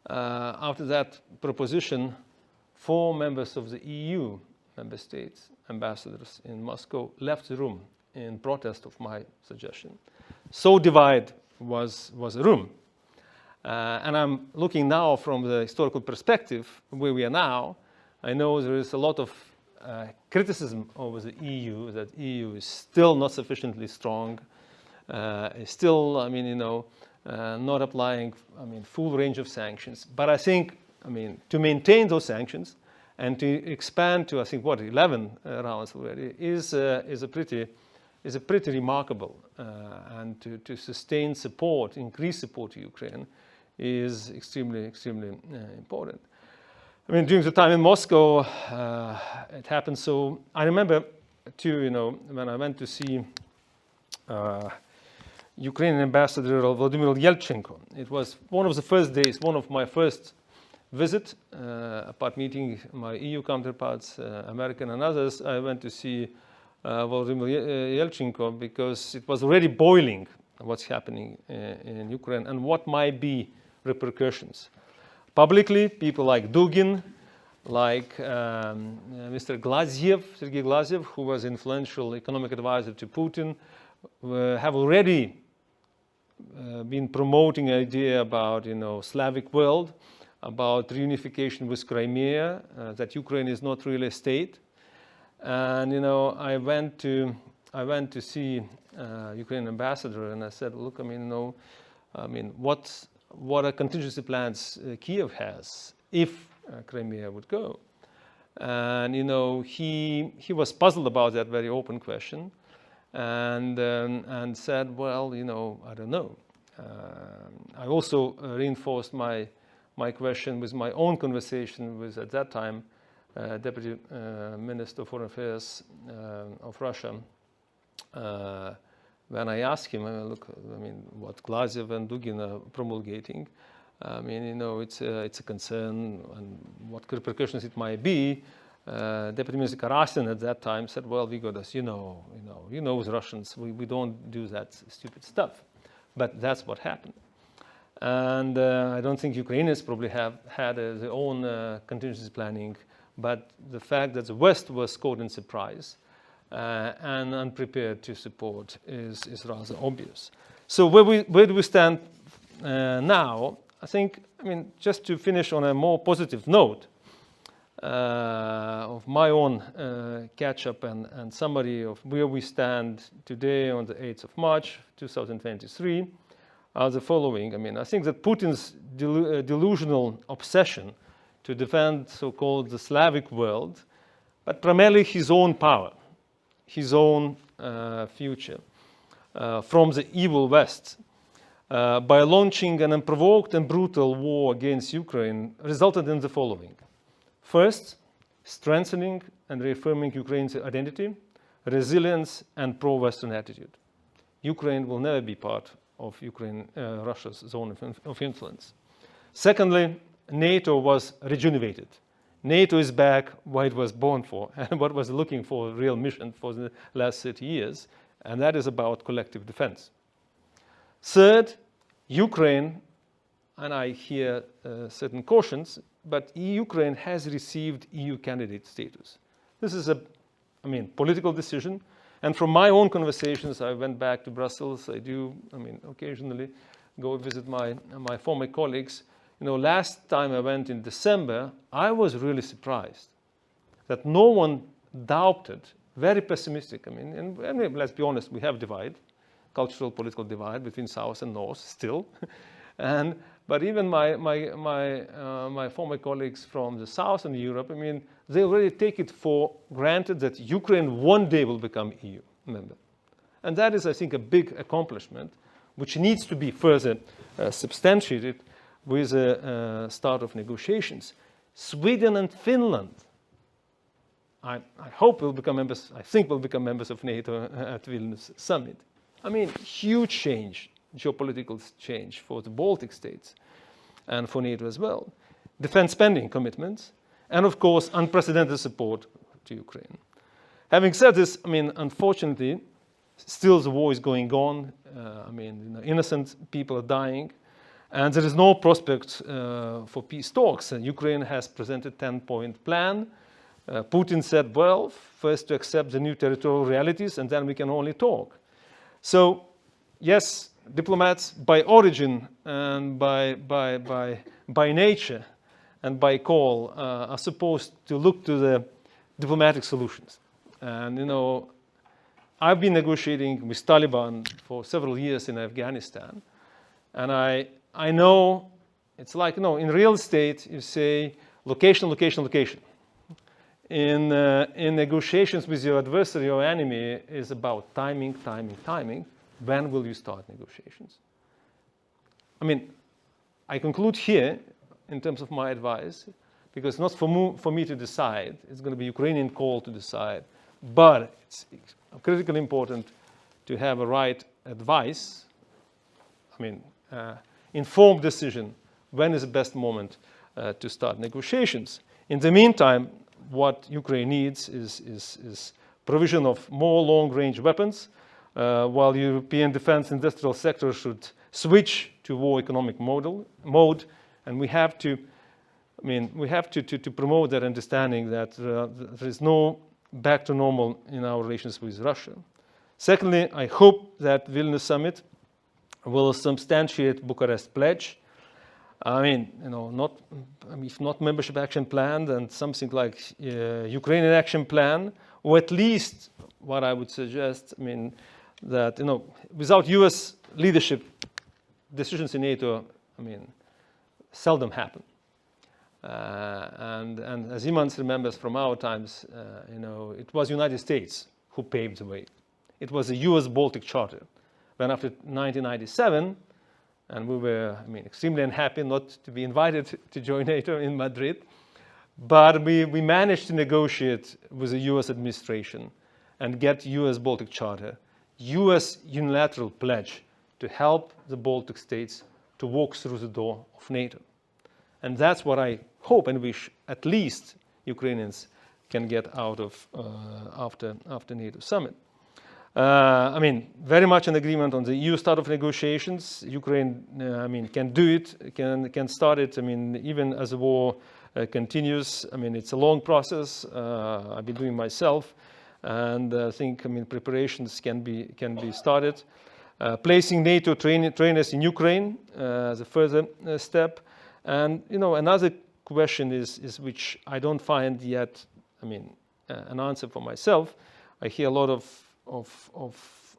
After that proposition, 4 members of the EU member states, ambassadors in Moscow, left the room in protest of my suggestion. So divided was the room. And I'm looking now from the historical perspective where we are now. I know there is a lot of criticism over the EU, that EU is still not sufficiently strong, is still, not applying, full range of sanctions. But I think, to maintain those sanctions and to expand to, 11 rounds already is a pretty remarkable, and to sustain support, increase support to Ukraine is extremely important. During the time in Moscow, it happened. So I remember too, when I went to see Ukrainian ambassador Vladimir Yelchenko. It was one of the first days, one of my first visit, apart meeting my EU counterparts, American and others. I went to see Vladimir Yelchenko because it was already boiling what's happening in Ukraine and what might be repercussions. Publicly, people like Dugin, like Mr. Glazyev, Sergei Glazyev, who was influential economic advisor to Putin, have already been promoting an idea about, Slavic world, about reunification with Crimea, that Ukraine is not really a state. And I went to see Ukrainian ambassador, and I said, look, what are contingency plans Kyiv has if Crimea would go? And he was puzzled about that very open question, and said, well, I don't know. I also reinforced my question with my own conversation with, at that time, Deputy Minister of Foreign Affairs of Russia, when I asked him, look, what Glazyev and Dugin are promulgating, it's a concern, and what repercussions it might be. Deputy Minister Karasin at that time said, well, Vygaudas, you know with Russians, we don't do that stupid stuff. But that's what happened. And I don't think Ukrainians probably have had their own contingency planning, but the fact that the West was caught in surprise and unprepared to support is rather obvious. So where do we stand now? I think, just to finish on a more positive note, of my own catch-up and summary of where we stand today on the 8th of March 2023 are the following. I mean, I think that Putin's delusional obsession to defend so-called the Slavic world, but primarily his own power, his own future from the evil West, by launching an unprovoked and brutal war against Ukraine resulted in the following. First, strengthening and reaffirming Ukraine's identity, resilience, and pro-Western attitude. Ukraine will never be part of Russia's zone of influence. Secondly, NATO was rejuvenated. NATO is back what it was born for and what was looking for a real mission for the last 30 years, and that is about collective defense. Third, Ukraine, and I hear certain cautions, but Ukraine has received EU candidate status. This is a political decision. And from my own conversations, I went back to Brussels. I do, occasionally go visit my former colleagues. You know, last time I went in December, I was really surprised that no one doubted, very pessimistic. And let's be honest, we have divide, cultural, political divide between South and North still. But even my former colleagues from the South and Europe, they already take it for granted that Ukraine one day will become EU member. And that is, I think, a big accomplishment, which needs to be further substantiated with a start of negotiations. Sweden and Finland, I hope will become members, I think will become members of NATO at Vilnius summit. Huge change, geopolitical change for the Baltic states and for NATO as well. Defense spending commitments, and of course, unprecedented support to Ukraine. Having said this, unfortunately, still the war is going on. Innocent people are dying, and there is no prospect for peace talks. Ukraine has presented a 10-point plan. Putin said, well, first to accept the new territorial realities, and then we can only talk. So, yes, diplomats by origin and by nature and by call are supposed to look to the diplomatic solutions. And, I've been negotiating with Taliban for several years in Afghanistan. And I know it's like, in real estate, you say location, location, location. In negotiations with your adversary or enemy is about timing, timing, timing. When will you start negotiations? I conclude here in terms of my advice, because it's not for me to decide. It's going to be Ukrainian call to decide. But it's critically important to have a right advice, informed decision, when is the best moment to start negotiations. In the meantime, what Ukraine needs is provision of more long-range weapons, while European defense industrial sector should switch to war economic mode, and we have to promote that understanding that there is no back to normal in our relations with Russia. Secondly, I hope that Vilnius summit will substantiate Bucharest pledge. If not membership action plan, then something like Ukrainian action plan, or at least what I would suggest, that without U.S. leadership, decisions in NATO, seldom happen. And as Imants remembers from our times, it was United States who paved the way. It was the U.S. Baltic Charter. When after 1997, and we were, extremely unhappy not to be invited to join NATO in Madrid, but we managed to negotiate with the U.S. administration and get U.S. Baltic Charter, U.S. unilateral pledge to help the Baltic states to walk through the door of NATO. And that's what I hope and wish at least Ukrainians can get out of after NATO summit. Very much in agreement on the EU start of negotiations. Ukraine, can do it, can start it. Even as the war continues. It's a long process. I've been doing myself, and I think preparations can be started. Placing NATO trainers in Ukraine as a further step, and another question is which I don't find yet, an answer for myself. I hear a lot of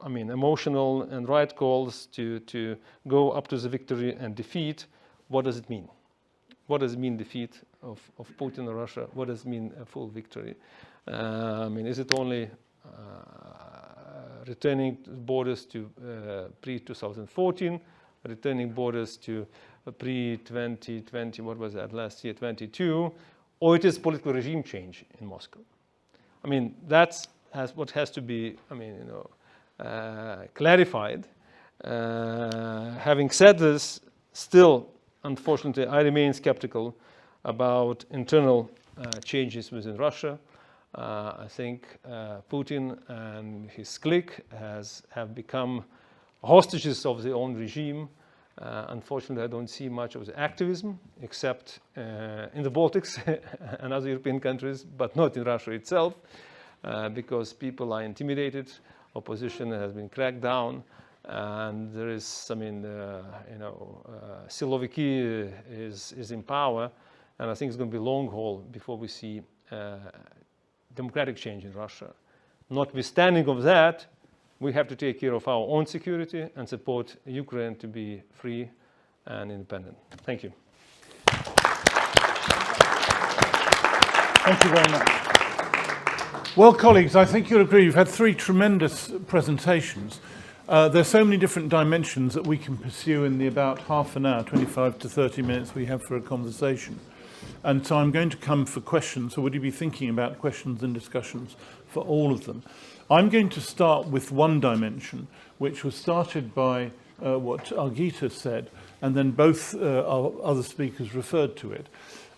emotional and right calls to go up to the victory and defeat. What does it mean? What does it mean, defeat of Putin or Russia? What does it mean, a full victory? Is it only returning borders to pre-2014, returning borders to pre-2020, what was that last year, 22, or it is political regime change in Moscow? That's what has to be, clarified. Having said this, still, unfortunately, I remain skeptical about internal changes within Russia. I think Putin and his clique have become hostages of their own regime. Unfortunately, I don't see much of the activism, except in the Baltics and other European countries, but not in Russia itself, because people are intimidated, opposition has been cracked down, and there is, Siloviki is in power, and I think it's going to be a long haul before we see democratic change in Russia. Notwithstanding of that, we have to take care of our own security and support Ukraine to be free and independent. Thank you. Thank you very much. Well, colleagues, I think you'll agree you've had three tremendous presentations. There's so many different dimensions that we can pursue in the about half an hour, 25 to 30 minutes we have for a conversation. And so I'm going to come for questions. So would you be thinking about questions and discussions for all of them? I'm going to start with one dimension, which was started by what Argita said, and then both our other speakers referred to it.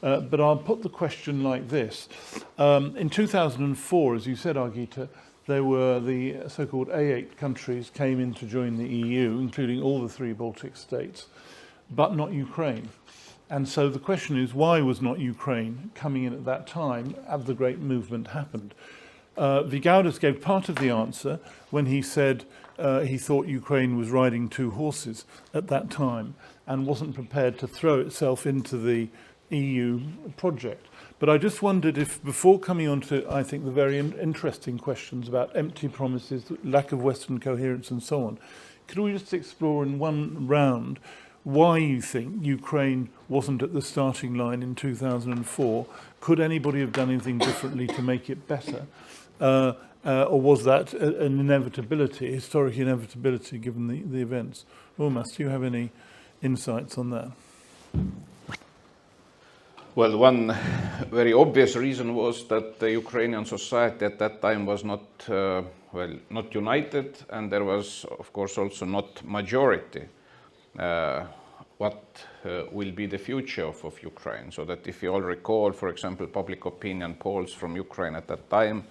But I'll put the question like this. In 2004, as you said, Argita, there were the so-called A8 countries came in to join the EU, including all the three Baltic states, but not Ukraine. And so the question is, why was not Ukraine coming in at that time as the great movement happened? Vygaudas gave part of the answer when he said he thought Ukraine was riding two horses at that time and wasn't prepared to throw itself into the EU project. But I just wondered if, before coming on to, I think, the very interesting questions about empty promises, lack of Western coherence and so on, could we just explore in one round why you think Ukraine wasn't at the starting line in 2004? Could anybody have done anything differently to make it better? Or was that an inevitability, historic inevitability, given the events? Urmas, do you have any insights on that? Well, one very obvious reason was that the Ukrainian society at that time was not united, and there was, of course, also not majority. What will be the future of Ukraine? So that if you all recall, for example, public opinion polls from Ukraine at that time,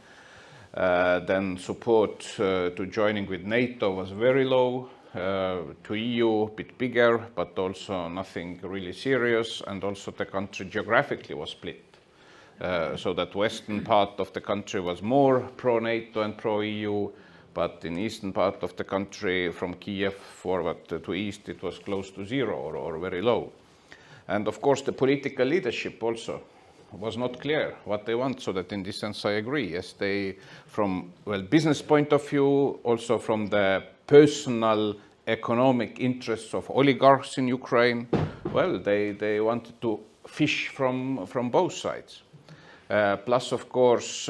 then support to joining with NATO was very low, to EU a bit bigger, but also nothing really serious, and also the country geographically was split. So that western part of the country was more pro-NATO and pro-EU, but in eastern part of the country, from Kyiv forward to east, it was close to zero or very low. And of course, the political leadership also was not clear what they want, so that in this sense I agree. Yes, they, from business point of view, also from the personal economic interests of oligarchs in Ukraine, they wanted to fish from both sides. Plus, of course,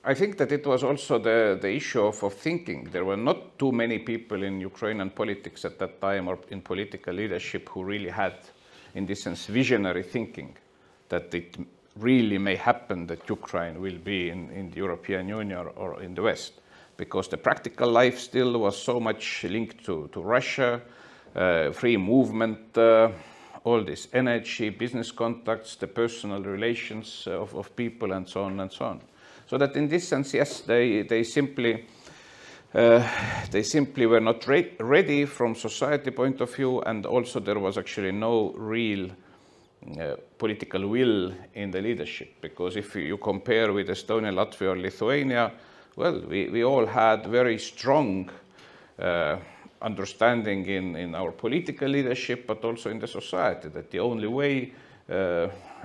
I think that it was also the issue of thinking. There were not too many people in Ukrainian politics at that time, or in political leadership, who really had, in this sense, visionary thinking that it really may happen that Ukraine will be in the European Union or in the West, because the practical life still was so much linked to Russia, free movement, all this energy, business contacts, the personal relations of people, and so on and so on. So that in this sense, yes, they simply were not ready from society point of view, and also there was actually no real political will in the leadership. Because if you compare with Estonia, Latvia, or Lithuania, we all had very strong understanding in our political leadership, but also in the society, that the only way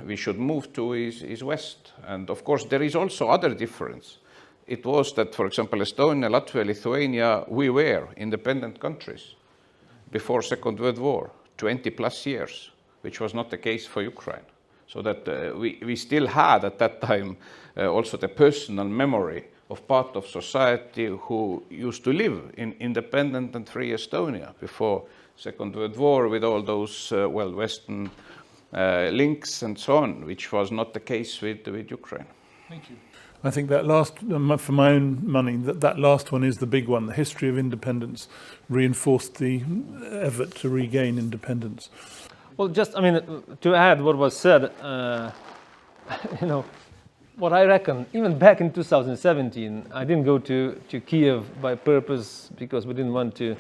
we should move to is West. And of course, there is also other difference. It was that, for example, Estonia, Latvia, Lithuania, we were independent countries before Second World War, 20 plus years, which was not the case for Ukraine. So that we still had at that time also the personal memory of part of society who used to live in independent and free Estonia before Second World War, with all those Western links and so on, which was not the case with Ukraine. Thank you. I think that last, for my own money, that last one is the big one. The history of independence reinforced the effort to regain independence. Well, just, I mean, to add what was said, what I reckon, even back in 2017, I didn't go to Kyiv by purpose because we didn't want to,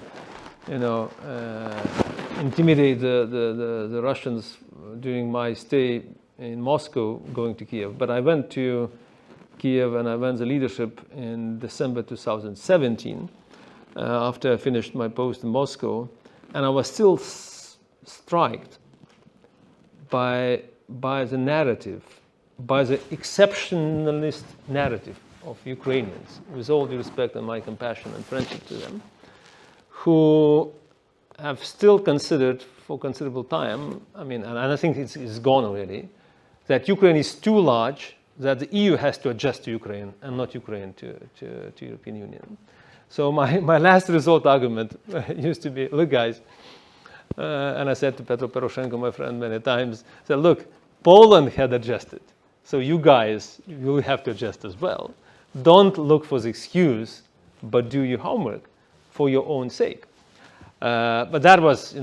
intimidate the Russians during my stay in Moscow going to Kyiv. But I went to Kyiv and I went the leadership in December 2017 after I finished my post in Moscow, and I was still struck by the narrative, by the exceptionalist narrative of Ukrainians, with all due respect and my compassion and friendship to them, who have still considered for considerable time, and I think it's gone already, that Ukraine is too large, that the EU has to adjust to Ukraine and not Ukraine to European Union. So my last resort argument used to be, look guys, and I said to Petro Poroshenko, my friend, many times, I said, look, Poland had adjusted, so you guys, you will have to adjust as well. Don't look for the excuse, but do your homework for your own sake. But that was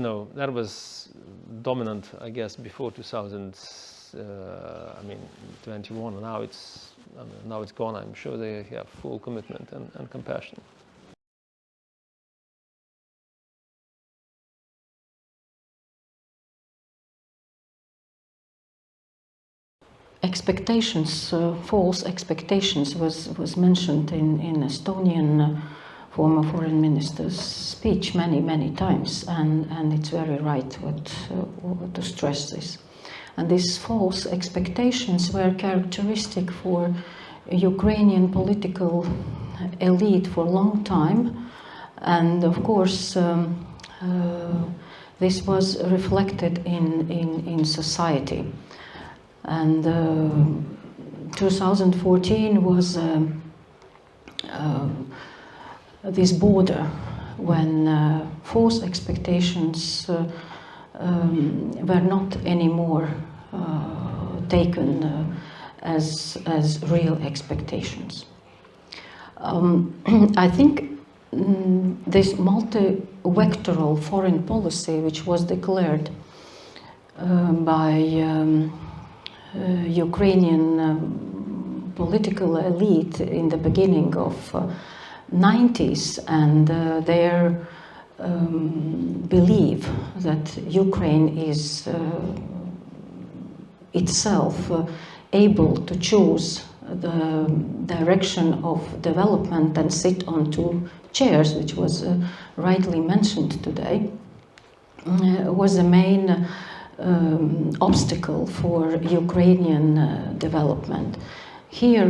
dominant, I guess, before 2021. And now it's gone. I'm sure they have full commitment and compassion. Expectations, false expectations, was mentioned in Estonian former foreign minister's speech many times, and it's very right to stress this. And these false expectations were characteristic for Ukrainian political elite for a long time, and of course this was reflected in society. And 2014 was this border when false expectations were not anymore taken as real expectations. I think this multi-vectoral foreign policy, which was declared by Ukrainian political elite in the beginning of 90s, and their belief that Ukraine is itself able to choose the direction of development and sit on two chairs, which was rightly mentioned today, was the main obstacle for Ukrainian development. Here,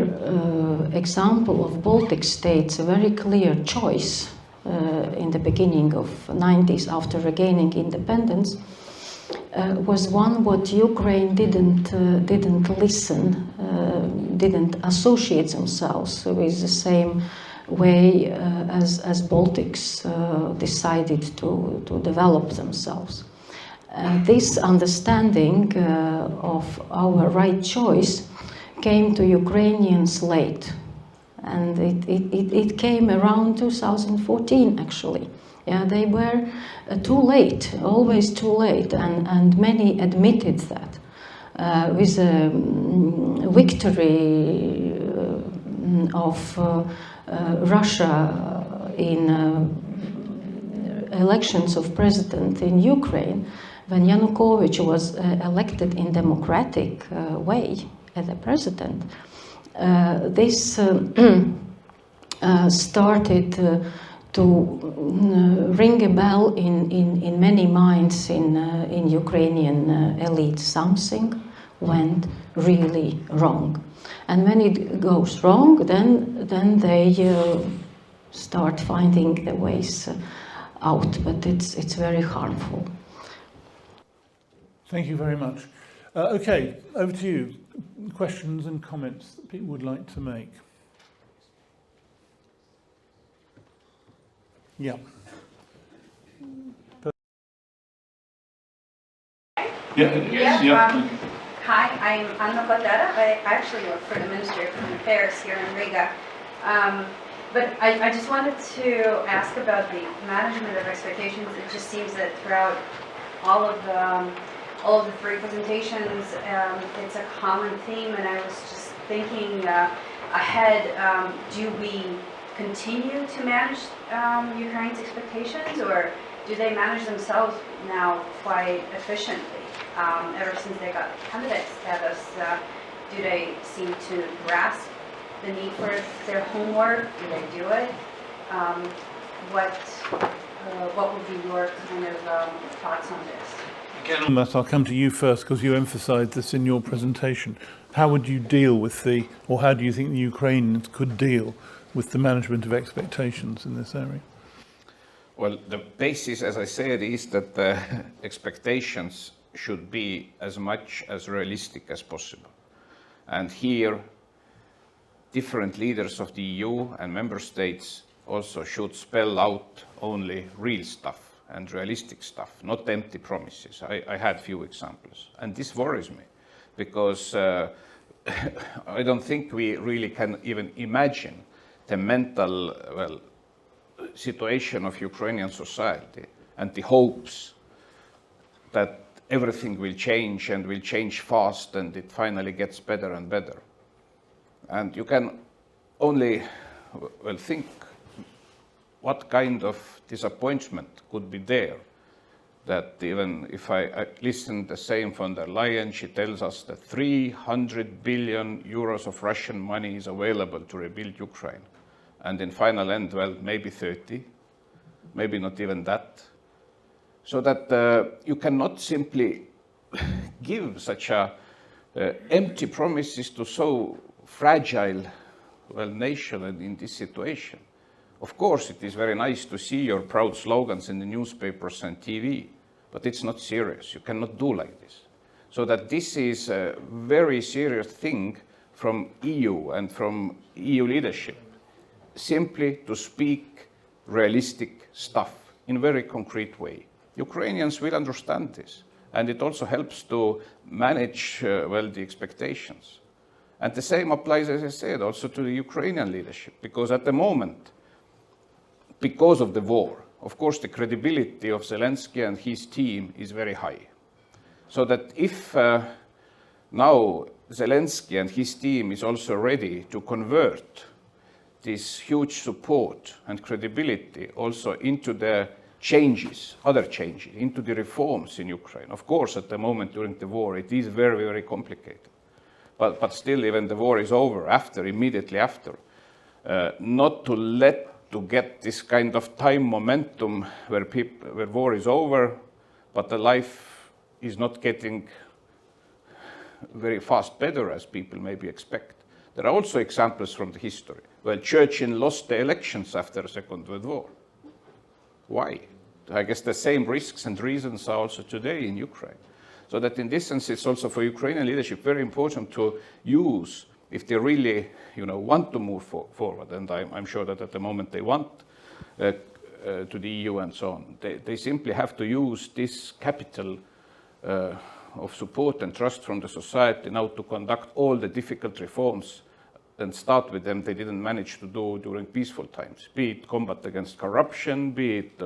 example of Baltic states, a very clear choice in the beginning of 90s after regaining independence, was one what Ukraine didn't listen, didn't associate themselves with the same way as Baltics decided to develop themselves. This understanding of our right choice came to Ukrainians late, and it came around 2014 actually. Yeah, they were too late, always too late, and many admitted that. With the victory of Russia in elections of president in Ukraine, when Yanukovych was elected in democratic way as a president, this started ring a bell in many minds in Ukrainian elite. Something went really wrong. And when it goes wrong, then they start finding the ways out, but it's very harmful. Thank you very much. Okay, over to you. Questions and comments that people would like to make. Yeah. Hi, I'm Anna Kotera. I actually work for the Ministry of Foreign Affairs here in Riga. But I just wanted to ask about the management of expectations. It just seems that throughout all of the three presentations, it's a common theme, and I was just thinking ahead, do we continue to manage Ukraine's expectations, or do they manage themselves now quite efficiently? Ever since they got candidate status, do they seem to grasp the need for their homework? Do they do it? What would be your kind of thoughts on this? Again, Urmas, I'll come to you first because you emphasised this in your presentation. How would you deal with or how do you think the Ukrainians could deal with the management of expectations in this area? Well, the basis, as I said, is that the expectations should be as much as realistic as possible. And here, different leaders of the EU and member states also should spell out only real stuff and realistic stuff, not empty promises. I had few examples. And this worries me because I don't think we really can even imagine the mental, situation of Ukrainian society and the hopes that everything will change and will change fast and it finally gets better and better. And you can only think what kind of disappointment could be there, that even if I listen the same von der Leyen, she tells us that 300 billion euros of Russian money is available to rebuild Ukraine. And in final end, maybe 30, maybe not even that. So that you cannot simply give such empty promises to so fragile nation in this situation. Of course, it is very nice to see your proud slogans in the newspapers and TV, but it's not serious. You cannot do like this. So that this is a very serious thing from EU and from EU leadership, simply to speak realistic stuff in a very concrete way. Ukrainians will understand this, and it also helps to manage the expectations. And the same applies, as I said, also to the Ukrainian leadership, because at the moment, because of the war, of course, the credibility of Zelensky and his team is very high. So that if now Zelensky and his team is also ready to convert this huge support and credibility also into the changes, other changes, into the reforms in Ukraine. Of course, at the moment during the war, it is very, very complicated. But still, even the war is over, immediately after, not to get this kind of time momentum where war is over, but the life is not getting very fast better as people maybe expect. There are also examples from the history where Churchill lost the elections after the Second World War. Why? I guess the same risks and reasons are also today in Ukraine. So that in this sense, it's also for Ukrainian leadership very important to use, if they really want to move forward, and I'm sure that at the moment they want to the EU and so on, they simply have to use this capital of support and trust from the society now to conduct all the difficult reforms and start with them they didn't manage to do during peaceful times, be it combat against corruption, be it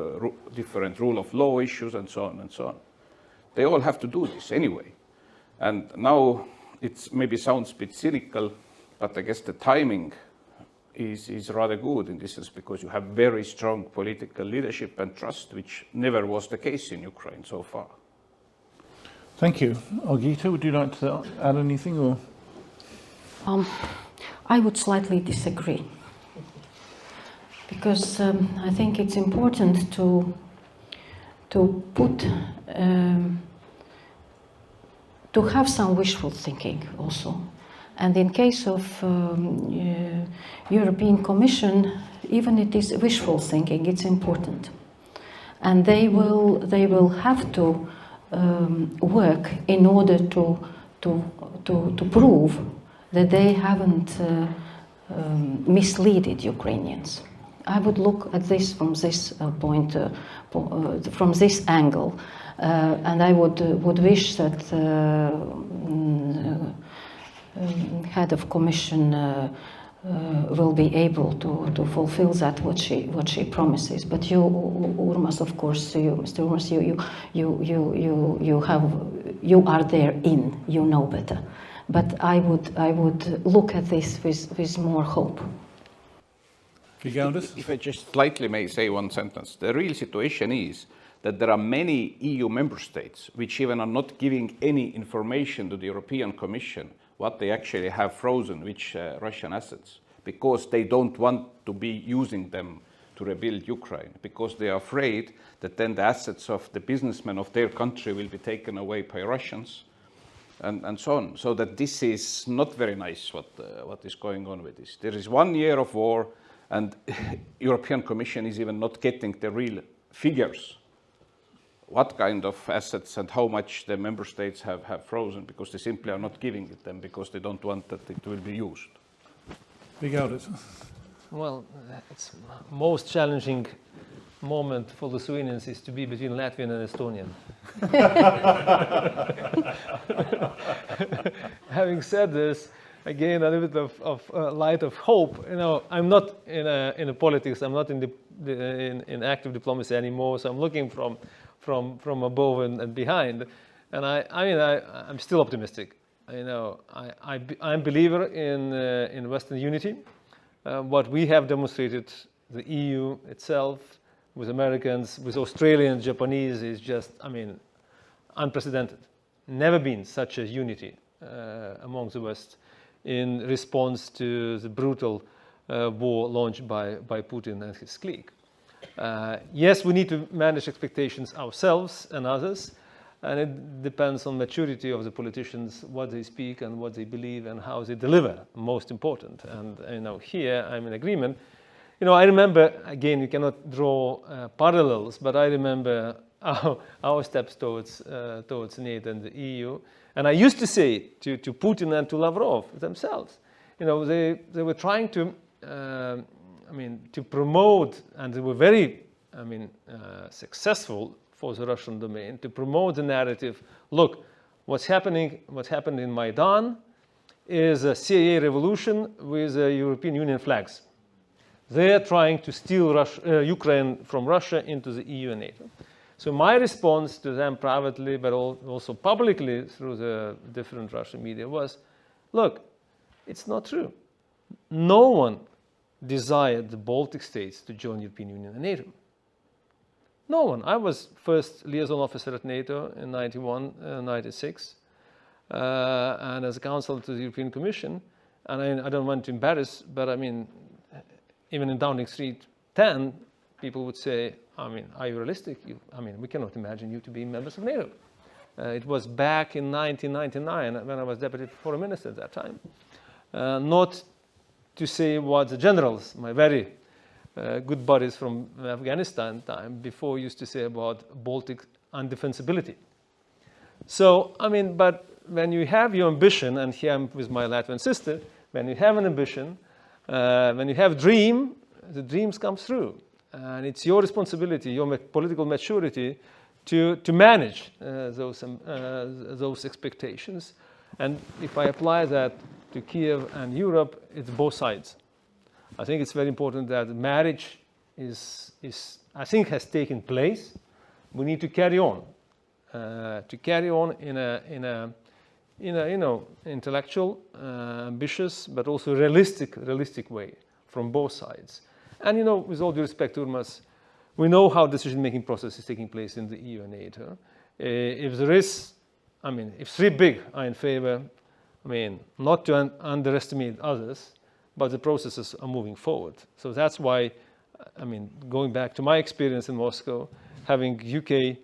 different rule of law issues, and so on and so on. They all have to do this anyway. And now it maybe sounds a bit cynical, but I guess the timing is rather good in this sense, because you have very strong political leadership and trust, which never was the case in Ukraine so far. Thank you. Argita, would you like to add anything? Or? I would slightly disagree. because I think it's important to put to have some wishful thinking also. And in case of European Commission, even it is wishful thinking, it's important. And they will have to work in order to prove that they haven't misleaded Ukrainians. I would look at this from this point, from this angle, and I would wish that head of commission will be able to fulfill that what she promises. But you, Urmas, of course, Mr. Urmas, you are there you know better. But I would look at this with more hope. Vygaudas? If I just slightly may say one sentence, the real situation is that there are many EU member states which even are not giving any information to the European Commission what they actually have frozen, which Russian assets, because they don't want to be using them to rebuild Ukraine, because they are afraid that then the assets of the businessmen of their country will be taken away by Russians, and so on. So that this is not very nice what is going on with this. There is 1 year of war, and European Commission is even not getting the real figures, what kind of assets and how much the member states have frozen, because they simply are not giving it them because they don't want that it will be used. Vygaudas? Well, it's most challenging moment for the Lithuanians is to be between Latvian and Estonian. Having said this, again, a little bit of light of hope. You know, I'm not in a politics. I'm not in active diplomacy anymore. So I'm looking from above and behind, and I'm still optimistic. You know, I'm a believer in Western unity. What we have demonstrated, the EU itself, with Americans, with Australians, Japanese, is just, unprecedented. Never been such a unity among the West in response to the brutal war launched by Putin and his clique. Yes, we need to manage expectations ourselves and others, and it depends on maturity of the politicians, what they speak and what they believe and how they deliver, most important. And here I'm in agreement. I remember, again, you cannot draw parallels, but I remember our steps towards NATO and the EU. And I used to say to Putin and to Lavrov themselves, they were trying to promote, and they were very, successful for the Russian domain, to promote the narrative, look, what's happened in Maidan is a CIA revolution with European Union flags. They are trying to steal Ukraine from Russia into the EU and NATO. So my response to them privately, but also publicly through the different Russian media was, look, it's not true. No one desired the Baltic states to join European Union and NATO. No one. I was first liaison officer at NATO in 91, 96, and as a counsel to the European Commission. And I don't want to embarrass, but even in Downing Street 10, people would say, are you realistic? We cannot imagine you to be members of NATO. It was back in 1999 when I was Deputy Foreign Minister at that time. Not to say what the generals, my very good buddies from Afghanistan time before, used to say about Baltic undefensibility. So, but when you have your ambition, and here I'm with my Latvian sister, when you have an ambition, when you have a dream, the dreams come through. And it's your responsibility, your political maturity to manage those expectations. And if I apply that to Kyiv and Europe, it's both sides. I think it's very important that marriage has taken place. We need to carry on, in a intellectual, ambitious, but also realistic way from both sides. And with all due respect to Urmas, we know how decision-making process is taking place in the EU and NATO. If there is, if three big are in favor, not to underestimate others, but the processes are moving forward. So that's why I mean, going back to my experience in Moscow, having UK,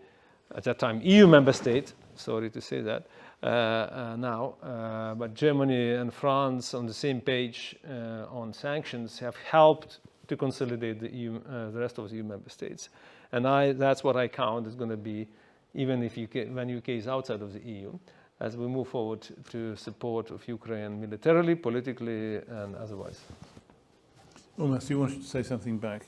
at that time, EU member state, sorry to say that, now, but Germany and France on the same page on sanctions have helped to consolidate the EU, the rest of the EU member states. And that's what I count is going to be, even if when UK is outside of the EU, as we move forward to support of Ukraine militarily, politically, and otherwise. Urmas, you wanted to say something back?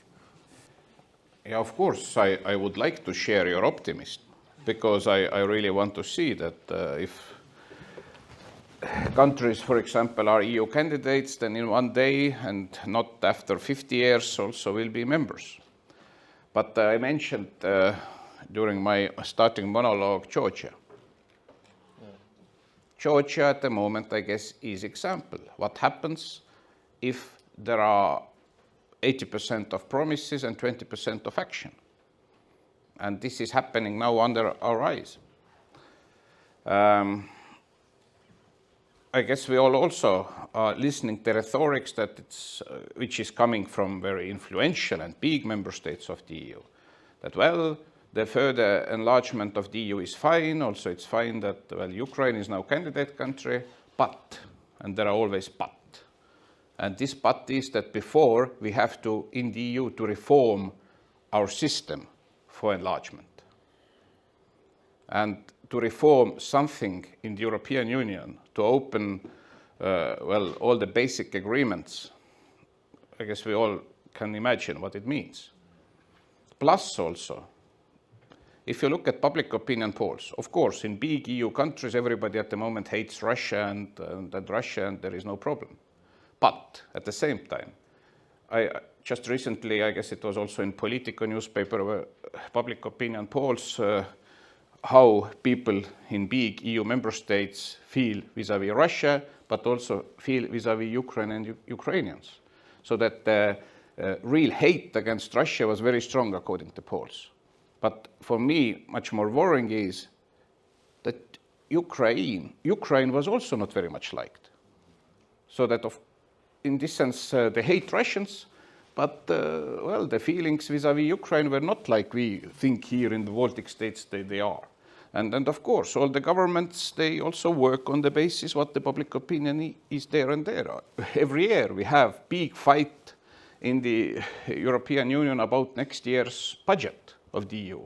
Yeah, of course, I would like to share your optimism, because I really want to see that if countries, for example, are EU candidates, then in one day, and not after 50 years, also will be members. But I mentioned during my starting monologue Georgia. Georgia at the moment, I guess, is example. What happens if there are 80% of promises and 20% of action? And this is happening now under our eyes. I guess we all also are listening to rhetorics that which is coming from very influential and big member states of the EU. That, well, the further enlargement of the EU is fine. Also, it's fine that, well, Ukraine is now candidate country, but, and there are always but. And this but is that before we have to, in the EU, to reform our system for enlargement. And to reform something in the European Union, to open, well, all the basic agreements, I guess we all can imagine what it means. Plus also, if you look at public opinion polls, of course, in big EU countries, everybody at the moment hates Russia and there is no problem. But at the same time, just recently, I guess it was also in Politico newspaper, where public opinion polls, how people in big EU member states feel vis-à-vis Russia, but also feel vis-à-vis Ukraine and Ukrainians. So that the real hate against Russia was very strong according to polls. But for me, much more worrying is that Ukraine was also not very much liked. So that in this sense, they hate Russians, but well, the feelings vis-à-vis Ukraine were not like we think here in the Baltic states they are. And of course, all the governments, they also work on the basis what the public opinion is there and there. Every year we have big fight in the European Union about next year's budget of the EU.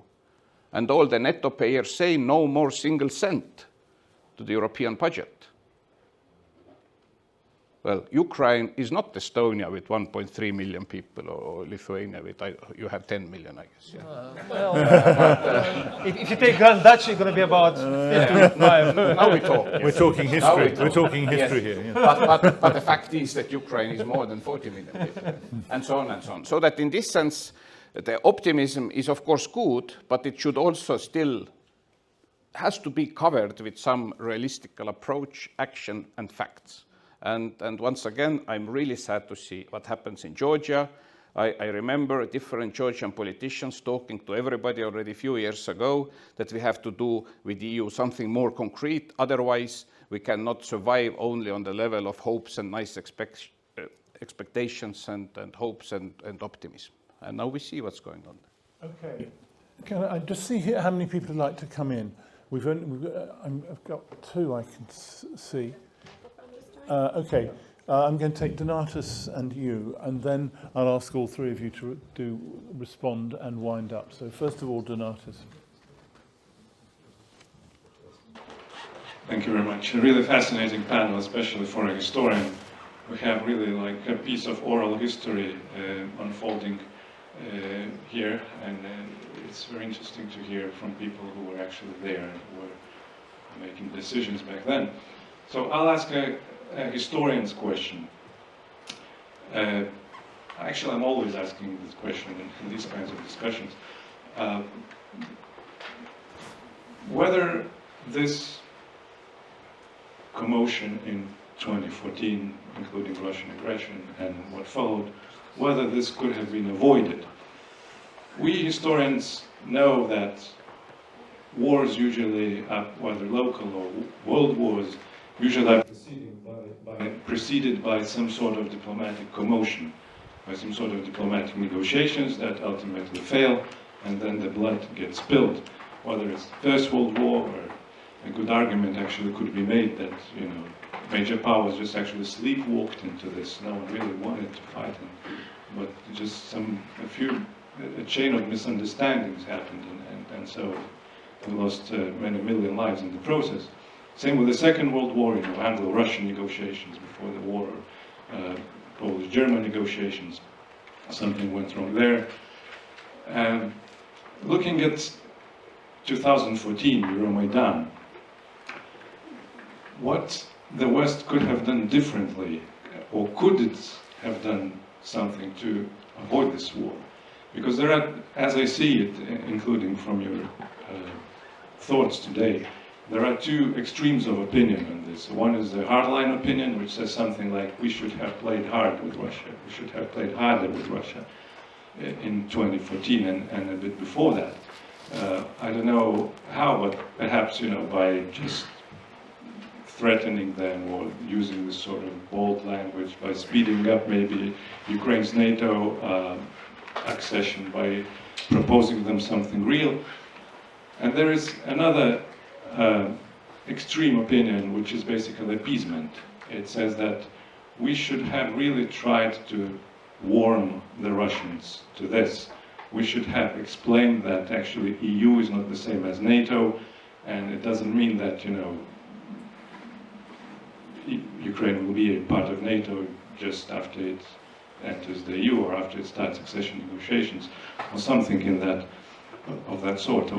And all the netto payers say no more single cent to the European budget. Well, Ukraine is not Estonia with 1.3 million people, or Lithuania with, you have 10 million, I guess. Yeah. If you take Grand Duchy, it's going to be about 55. Now we talk. Yes. We're talking history. We're talking history yes. here. Yeah. But the fact is that Ukraine is more than 40 million people, and so on and so on. So that in this sense, the optimism is of course good, but it should also still has to be covered with some realistic approach, action, and facts. And once again, I'm really sad to see what happens in Georgia. I remember different Georgian politicians talking to everybody already a few years ago that we have to do with the EU something more concrete. Otherwise, we cannot survive only on the level of hopes and nice expectations and hopes and optimism. And now we see what's going on. Okay. Can I just see here how many people would like to come in? I've got two I can see. Okay, I'm going to take Donatus and you, and then I'll ask all three of you to respond and wind up. So first of all, Donatus. Thank you very much. A really fascinating panel, especially for a historian. We have really like a piece of oral history unfolding here, and it's very interesting to hear from people who were actually there and who were making decisions back then. So I'll ask a historian's question. Actually, I'm always asking this question in these kinds of discussions. Whether this commotion in 2014, including Russian aggression and what followed, whether this could have been avoided. We historians know that wars usually, whether local or world wars, usually are preceded by some sort of diplomatic commotion. by some sort of diplomatic negotiations that ultimately fail, and then the blood gets spilled. Whether it's the First World War, or a good argument actually could be made that, you know, major powers just actually sleepwalked into this. No one really wanted to fight, but just a chain of misunderstandings happened, and so we lost many million lives in the process. Same with the Second World War, you know, Anglo-Russian negotiations before the war, Polish-German negotiations. Something went wrong there. Looking at 2014, Euromaidan, what the West could have done differently, or could it have done something to avoid this war? Because there are, as I see it, including from your thoughts today, there are two extremes of opinion on this. One is the hardline opinion, which says something like, we should have played hard with Russia, we should have played harder with Russia in 2014 and a bit before that. I don't know how, but perhaps, you know, by just threatening them or using this sort of bold language, by speeding up maybe Ukraine's NATO accession, by proposing them something real. And there is another extreme opinion, which is basically appeasement. It says that we should have really tried to warn the Russians to this. We should have explained that actually EU is not the same as NATO, and it doesn't mean that, you know, Ukraine will be a part of NATO just after it enters the EU or after it starts accession negotiations, or something in that of that sort.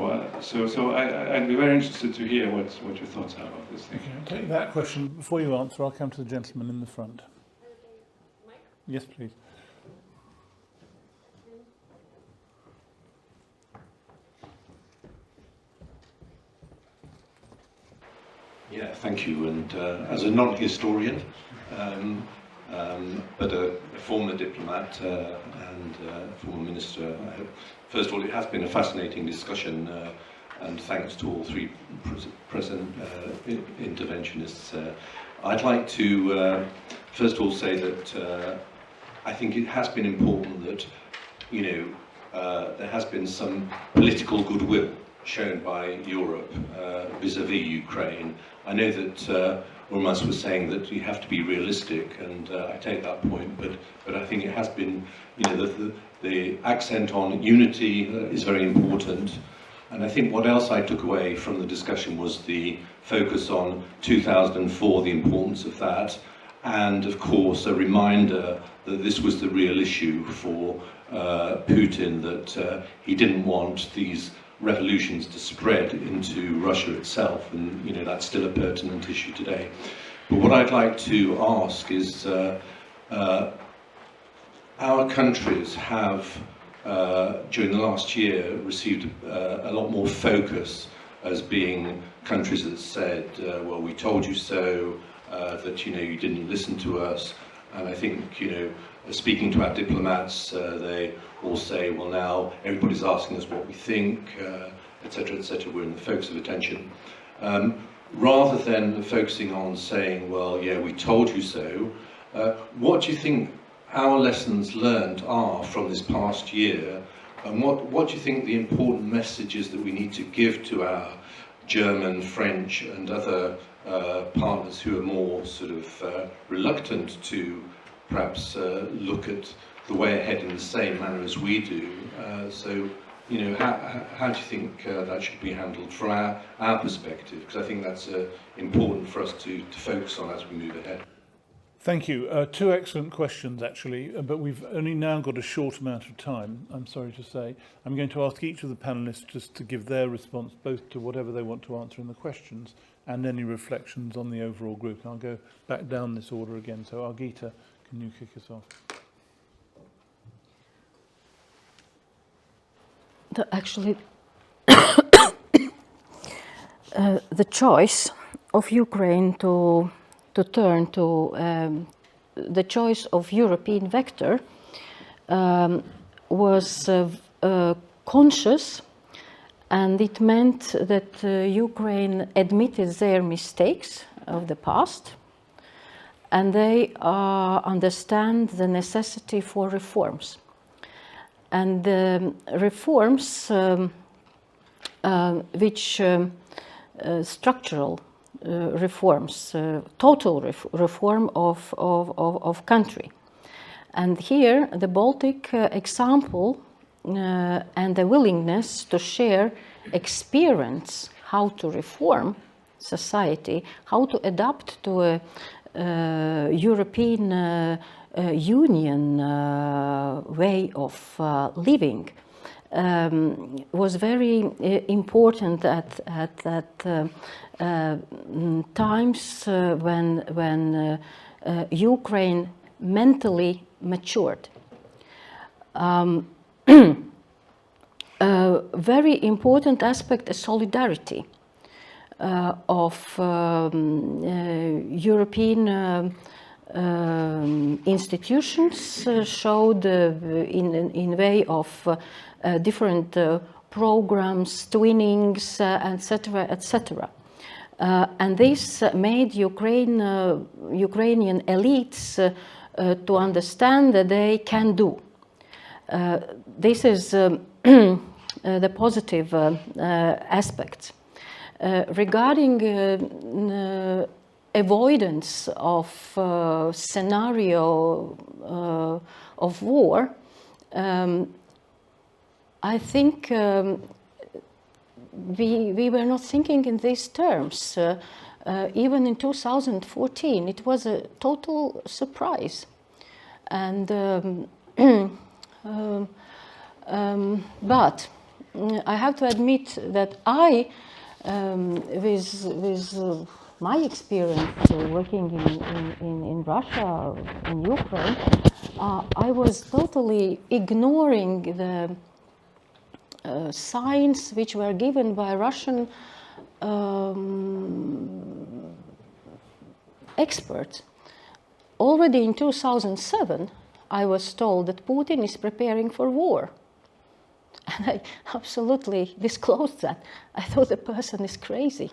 So I'd be very interested to hear what your thoughts are about this thing. Okay, I'll take that question. Before you answer, I'll come to the gentleman in the front. Yes, please. Yeah, thank you. And as a non-historian, but a former diplomat and former minister, first of all, it has been a fascinating discussion, and thanks to all three present interventionists. I'd like to first of all say that I think it has been important that, you know, there has been some political goodwill shown by Europe vis-à-vis Ukraine. I know that Urmas was saying that you have to be realistic, and I take that point, but I think it has been, you know, the accent on unity is very important. And I think what else I took away from the discussion was the focus on 2004, the importance of that, and of course a reminder that this was the real issue for Putin, that he didn't want these revolutions to spread into Russia itself, and, you know, that's still a pertinent issue today. But what I'd like to ask is, our countries have, during the last year, received a lot more focus as being countries that said, well, we told you so, that, you know, you didn't listen to us. And I think, you know, speaking to our diplomats, they all say, well, now everybody's asking us what we think, etc., etc. We're in the focus of attention. Rather than focusing on saying, well, yeah, we told you so, what do you think our lessons learned are from this past year, and what do you think the important messages that we need to give to our German, French and other partners who are more sort of reluctant to perhaps look at the way ahead in the same manner as we do? So, you know, how do you think that should be handled from our perspective? Because I think that's important for us to focus on as we move ahead. Thank you. Two excellent questions, actually, but we've only now got a short amount of time, I'm sorry to say. I'm going to ask each of the panellists just to give their response, both to whatever they want to answer in the questions and any reflections on the overall group. And I'll go back down this order again. So, Argita, can you kick us off? Actually, the choice of Ukraine to turn to the choice of European vector was conscious, and it meant that Ukraine admitted their mistakes of the past and they understand the necessity for reforms. And the reforms which structural reforms, total reform of country. And here the Baltic example and the willingness to share experience how to reform society, how to adapt to a European Union way of living was very important at times when Ukraine mentally matured. A very important aspect is solidarity of European institutions showed in way of different programs, twinnings, etc., etc. And this made Ukrainian elites to understand that they can do. This is the positive aspect. Regarding avoidance of scenario of war, I think we were not thinking in these terms. Even in 2014, it was a total surprise. And but I have to admit that I, with my experience working in Russia, in Ukraine, I was totally ignoring the signs which were given by Russian experts. Already in 2007, I was told that Putin is preparing for war. And I absolutely disclosed that. I thought the person is crazy.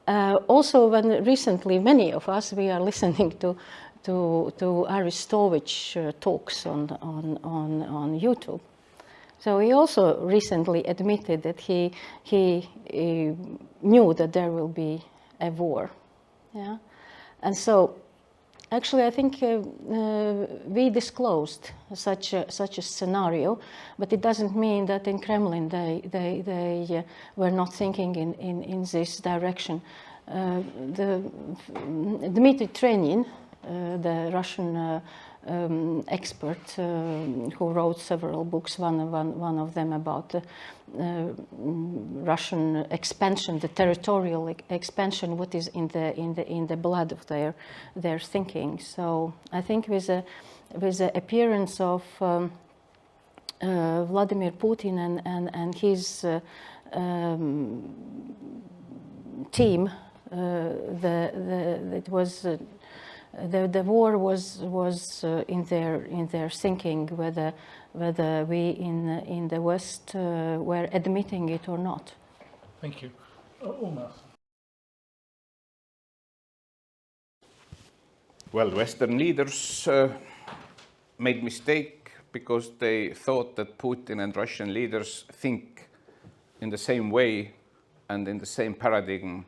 Also, when recently many of us, we are listening to Aristovich talks on YouTube. So he also recently admitted that he knew that there will be a war. Yeah, and so actually I think we disclosed such a scenario, but it doesn't mean that in Kremlin they were not thinking in this direction. Dmitry Trenin, the Russian expert who wrote several books, one of them about Russian expansion, the territorial expansion, what is in the blood of their thinking. So I think with the appearance of Vladimir Putin and his team, it was. The war was in their thinking, whether we in the West were admitting it or not. Thank you. Urmas. Well, Western leaders made mistake because they thought that Putin and Russian leaders think in the same way and in the same paradigm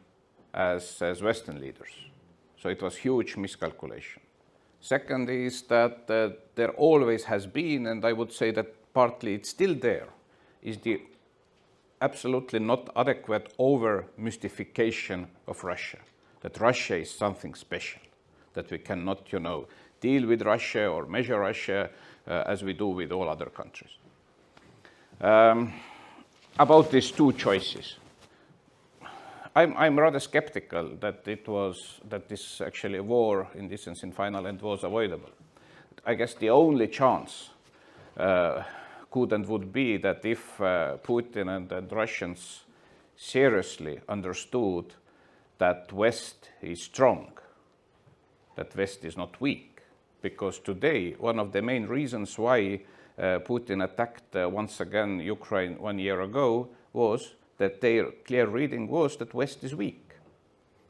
as Western leaders. So it was huge miscalculation. Second is that there always has been, and I would say that partly it's still there, is the absolutely not adequate over-mystification of Russia, that Russia is something special, that we cannot, deal with Russia or measure Russia as we do with all other countries. About these two choices. I'm rather skeptical that this actually war in this sense in final end was avoidable. I guess the only chance could and would be that if Putin and Russians seriously understood that West is strong, that West is not weak. Because today, one of the main reasons why Putin attacked once again Ukraine 1 year ago was that their clear reading was that West is weak.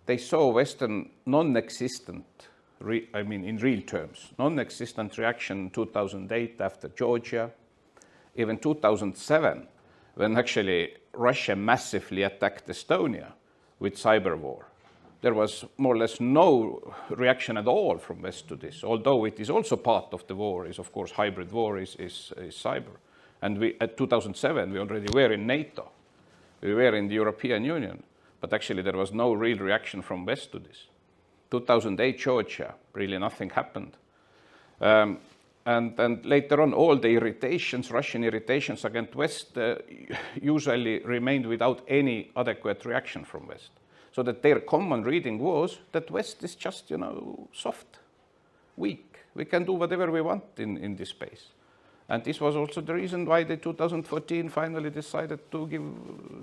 they saw Western non-existent, in real terms, non-existent reaction in 2008 after Georgia, even 2007, when actually Russia massively attacked Estonia with cyber war. There was more or less no reaction at all from West to this, although it is also part of the war, is of course hybrid war, is cyber. And we, at 2007, we already were in NATO. We were in the European Union, but actually there was no real reaction from West to this. 2008 Georgia, really nothing happened. And later on, all the irritations, Russian irritations against West, usually remained without any adequate reaction from West. So that their common reading was that West is just, soft, weak. We can do whatever we want in this space. And this was also the reason why they 2014 finally decided to give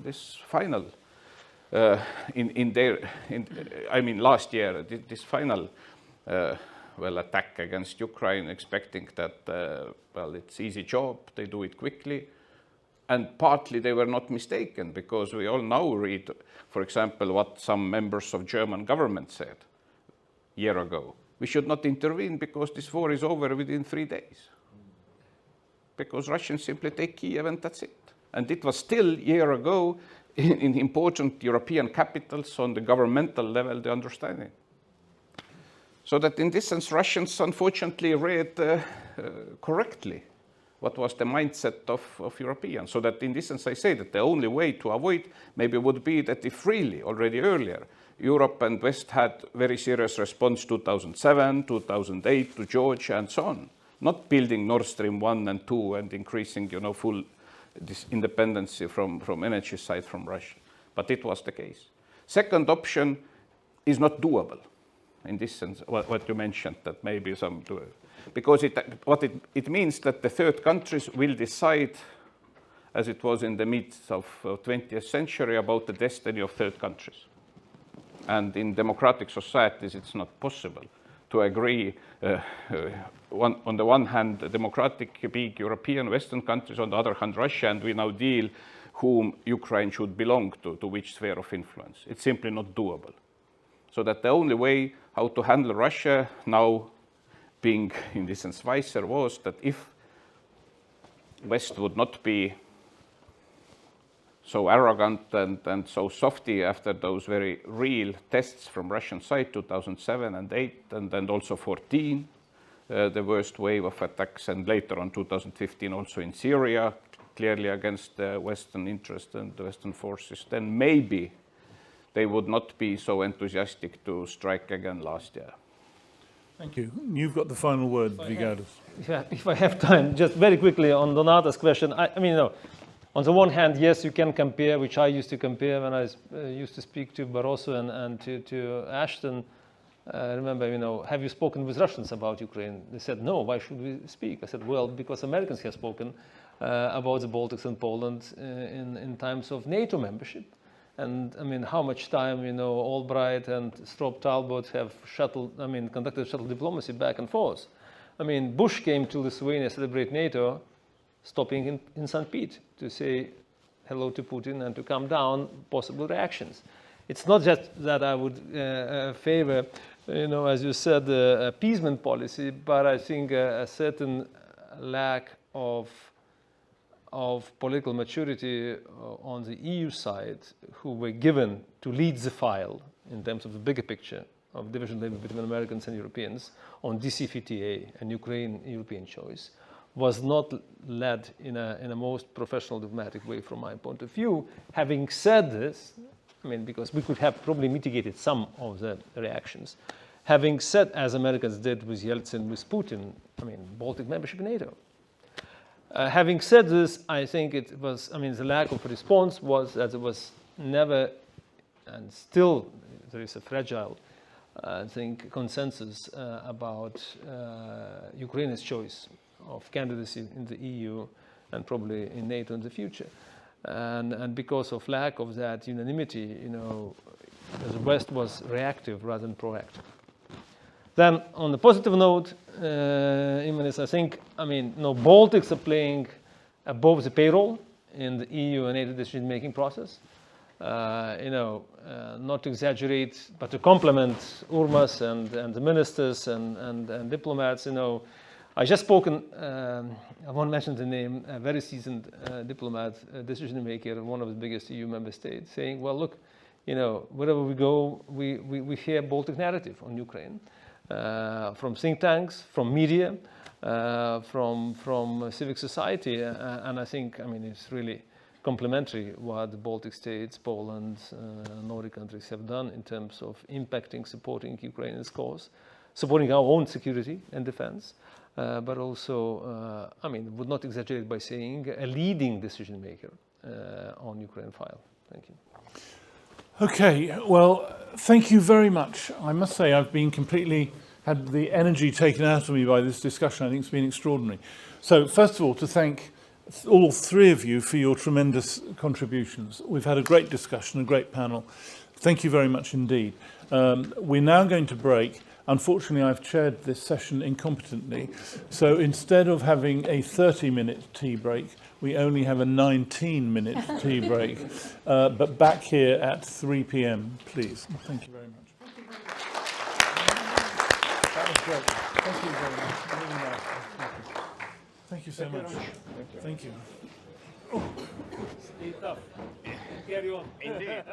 this final, last year, this final, attack against Ukraine, expecting that, it's easy job, they do it quickly. And partly they were not mistaken, because we all now read, for example, what some members of German government said a year ago. We should not intervene because this war is over within 3 days. Because Russians simply take Kyiv and that's it. And it was still a year ago in important European capitals on the governmental level, the understanding. So that in this sense, Russians unfortunately read correctly what was the mindset of Europeans. So that in this sense, I say that the only way to avoid maybe would be that if really, already earlier, Europe and West had very serious response 2007, 2008 to Georgia and so on, not building Nord Stream 1 and 2 and increasing, full this independency from energy side from Russia. But it was the case. Second option is not doable in this sense, what you mentioned, that maybe some do it. Because it means that the third countries will decide, as it was in the midst of 20th century, about the destiny of third countries. And in democratic societies, it's not possible to agree on the one hand, democratic, big European Western countries, on the other hand, Russia, and we now deal whom Ukraine should belong to which sphere of influence. It's simply not doable. So that the only way how to handle Russia now, being in this sense wiser, was that if West would not be so arrogant and so softy after those very real tests from Russian side, 2007 and 8, and then also 14, the worst wave of attacks, and later on 2015 also in Syria, clearly against the Western interest and the Western forces, then maybe they would not be so enthusiastic to strike again last year. Thank you. You've got the final word, Vygaudas. Yeah, if I have time, just very quickly on Donata's question. On the one hand, yes, you can compare, which I used to compare when I used to speak to Barroso and to Ashton. Remember, have you spoken with Russians about Ukraine? They said, no, why should we speak? I said, well, because Americans have spoken about the Baltics and Poland in times of NATO membership. And how much time, Albright and Stroop Talbot have conducted shuttle diplomacy back and forth. Bush came to Lithuania to celebrate NATO, stopping in St. Pete to say hello to Putin and to calm down possible reactions. It's not just that I would favor, as you said, the appeasement policy, but I think a certain lack of political maturity on the EU side, who were given to lead the file in terms of the bigger picture of division between Americans and Europeans on DCFTA and Ukraine-European choice, was not led in a most professional diplomatic way from my point of view. Having said this, because we could have probably mitigated some of the reactions. Having said, as Americans did with Yeltsin, with Putin, Baltic membership in NATO. Having said this, I think it was, the lack of response was that there was never, and still there is a fragile, consensus about Ukraine's choice of candidacy in the EU and probably in NATO in the future. And because of lack of that unanimity, the West was reactive rather than proactive. Then, on the positive note, I think, Baltics are playing above the payroll in the EU and NATO decision-making process. not to exaggerate, but to complement Urmas and the ministers and diplomats. I just spoken, I won't mention the name, a very seasoned diplomat, decision maker in one of the biggest EU member states, saying, well, look, wherever we go, we hear Baltic narrative on Ukraine, from think tanks, from media, from civic society. And I think, it's really complementary what the Baltic states, Poland, Nordic countries have done in terms of impacting, supporting Ukraine's cause, supporting our own security and defense. But also, would not exaggerate by saying a leading decision maker on Ukraine file. Thank you. Okay, well, thank you very much. I must say I've been had the energy taken out of me by this discussion. I think it's been extraordinary. So first of all, to thank all three of you for your tremendous contributions. We've had a great discussion, a great panel. Thank you very much indeed. We're now going to break. Unfortunately, I've chaired this session incompetently. So instead of having a 30-minute tea break, we only have a 19-minute tea break. But back here at 3 p.m., please. Thank you very much. That was great. Thank you very much. Really nice. Thank you so much. Thank you. Oh. Carry on. Indeed.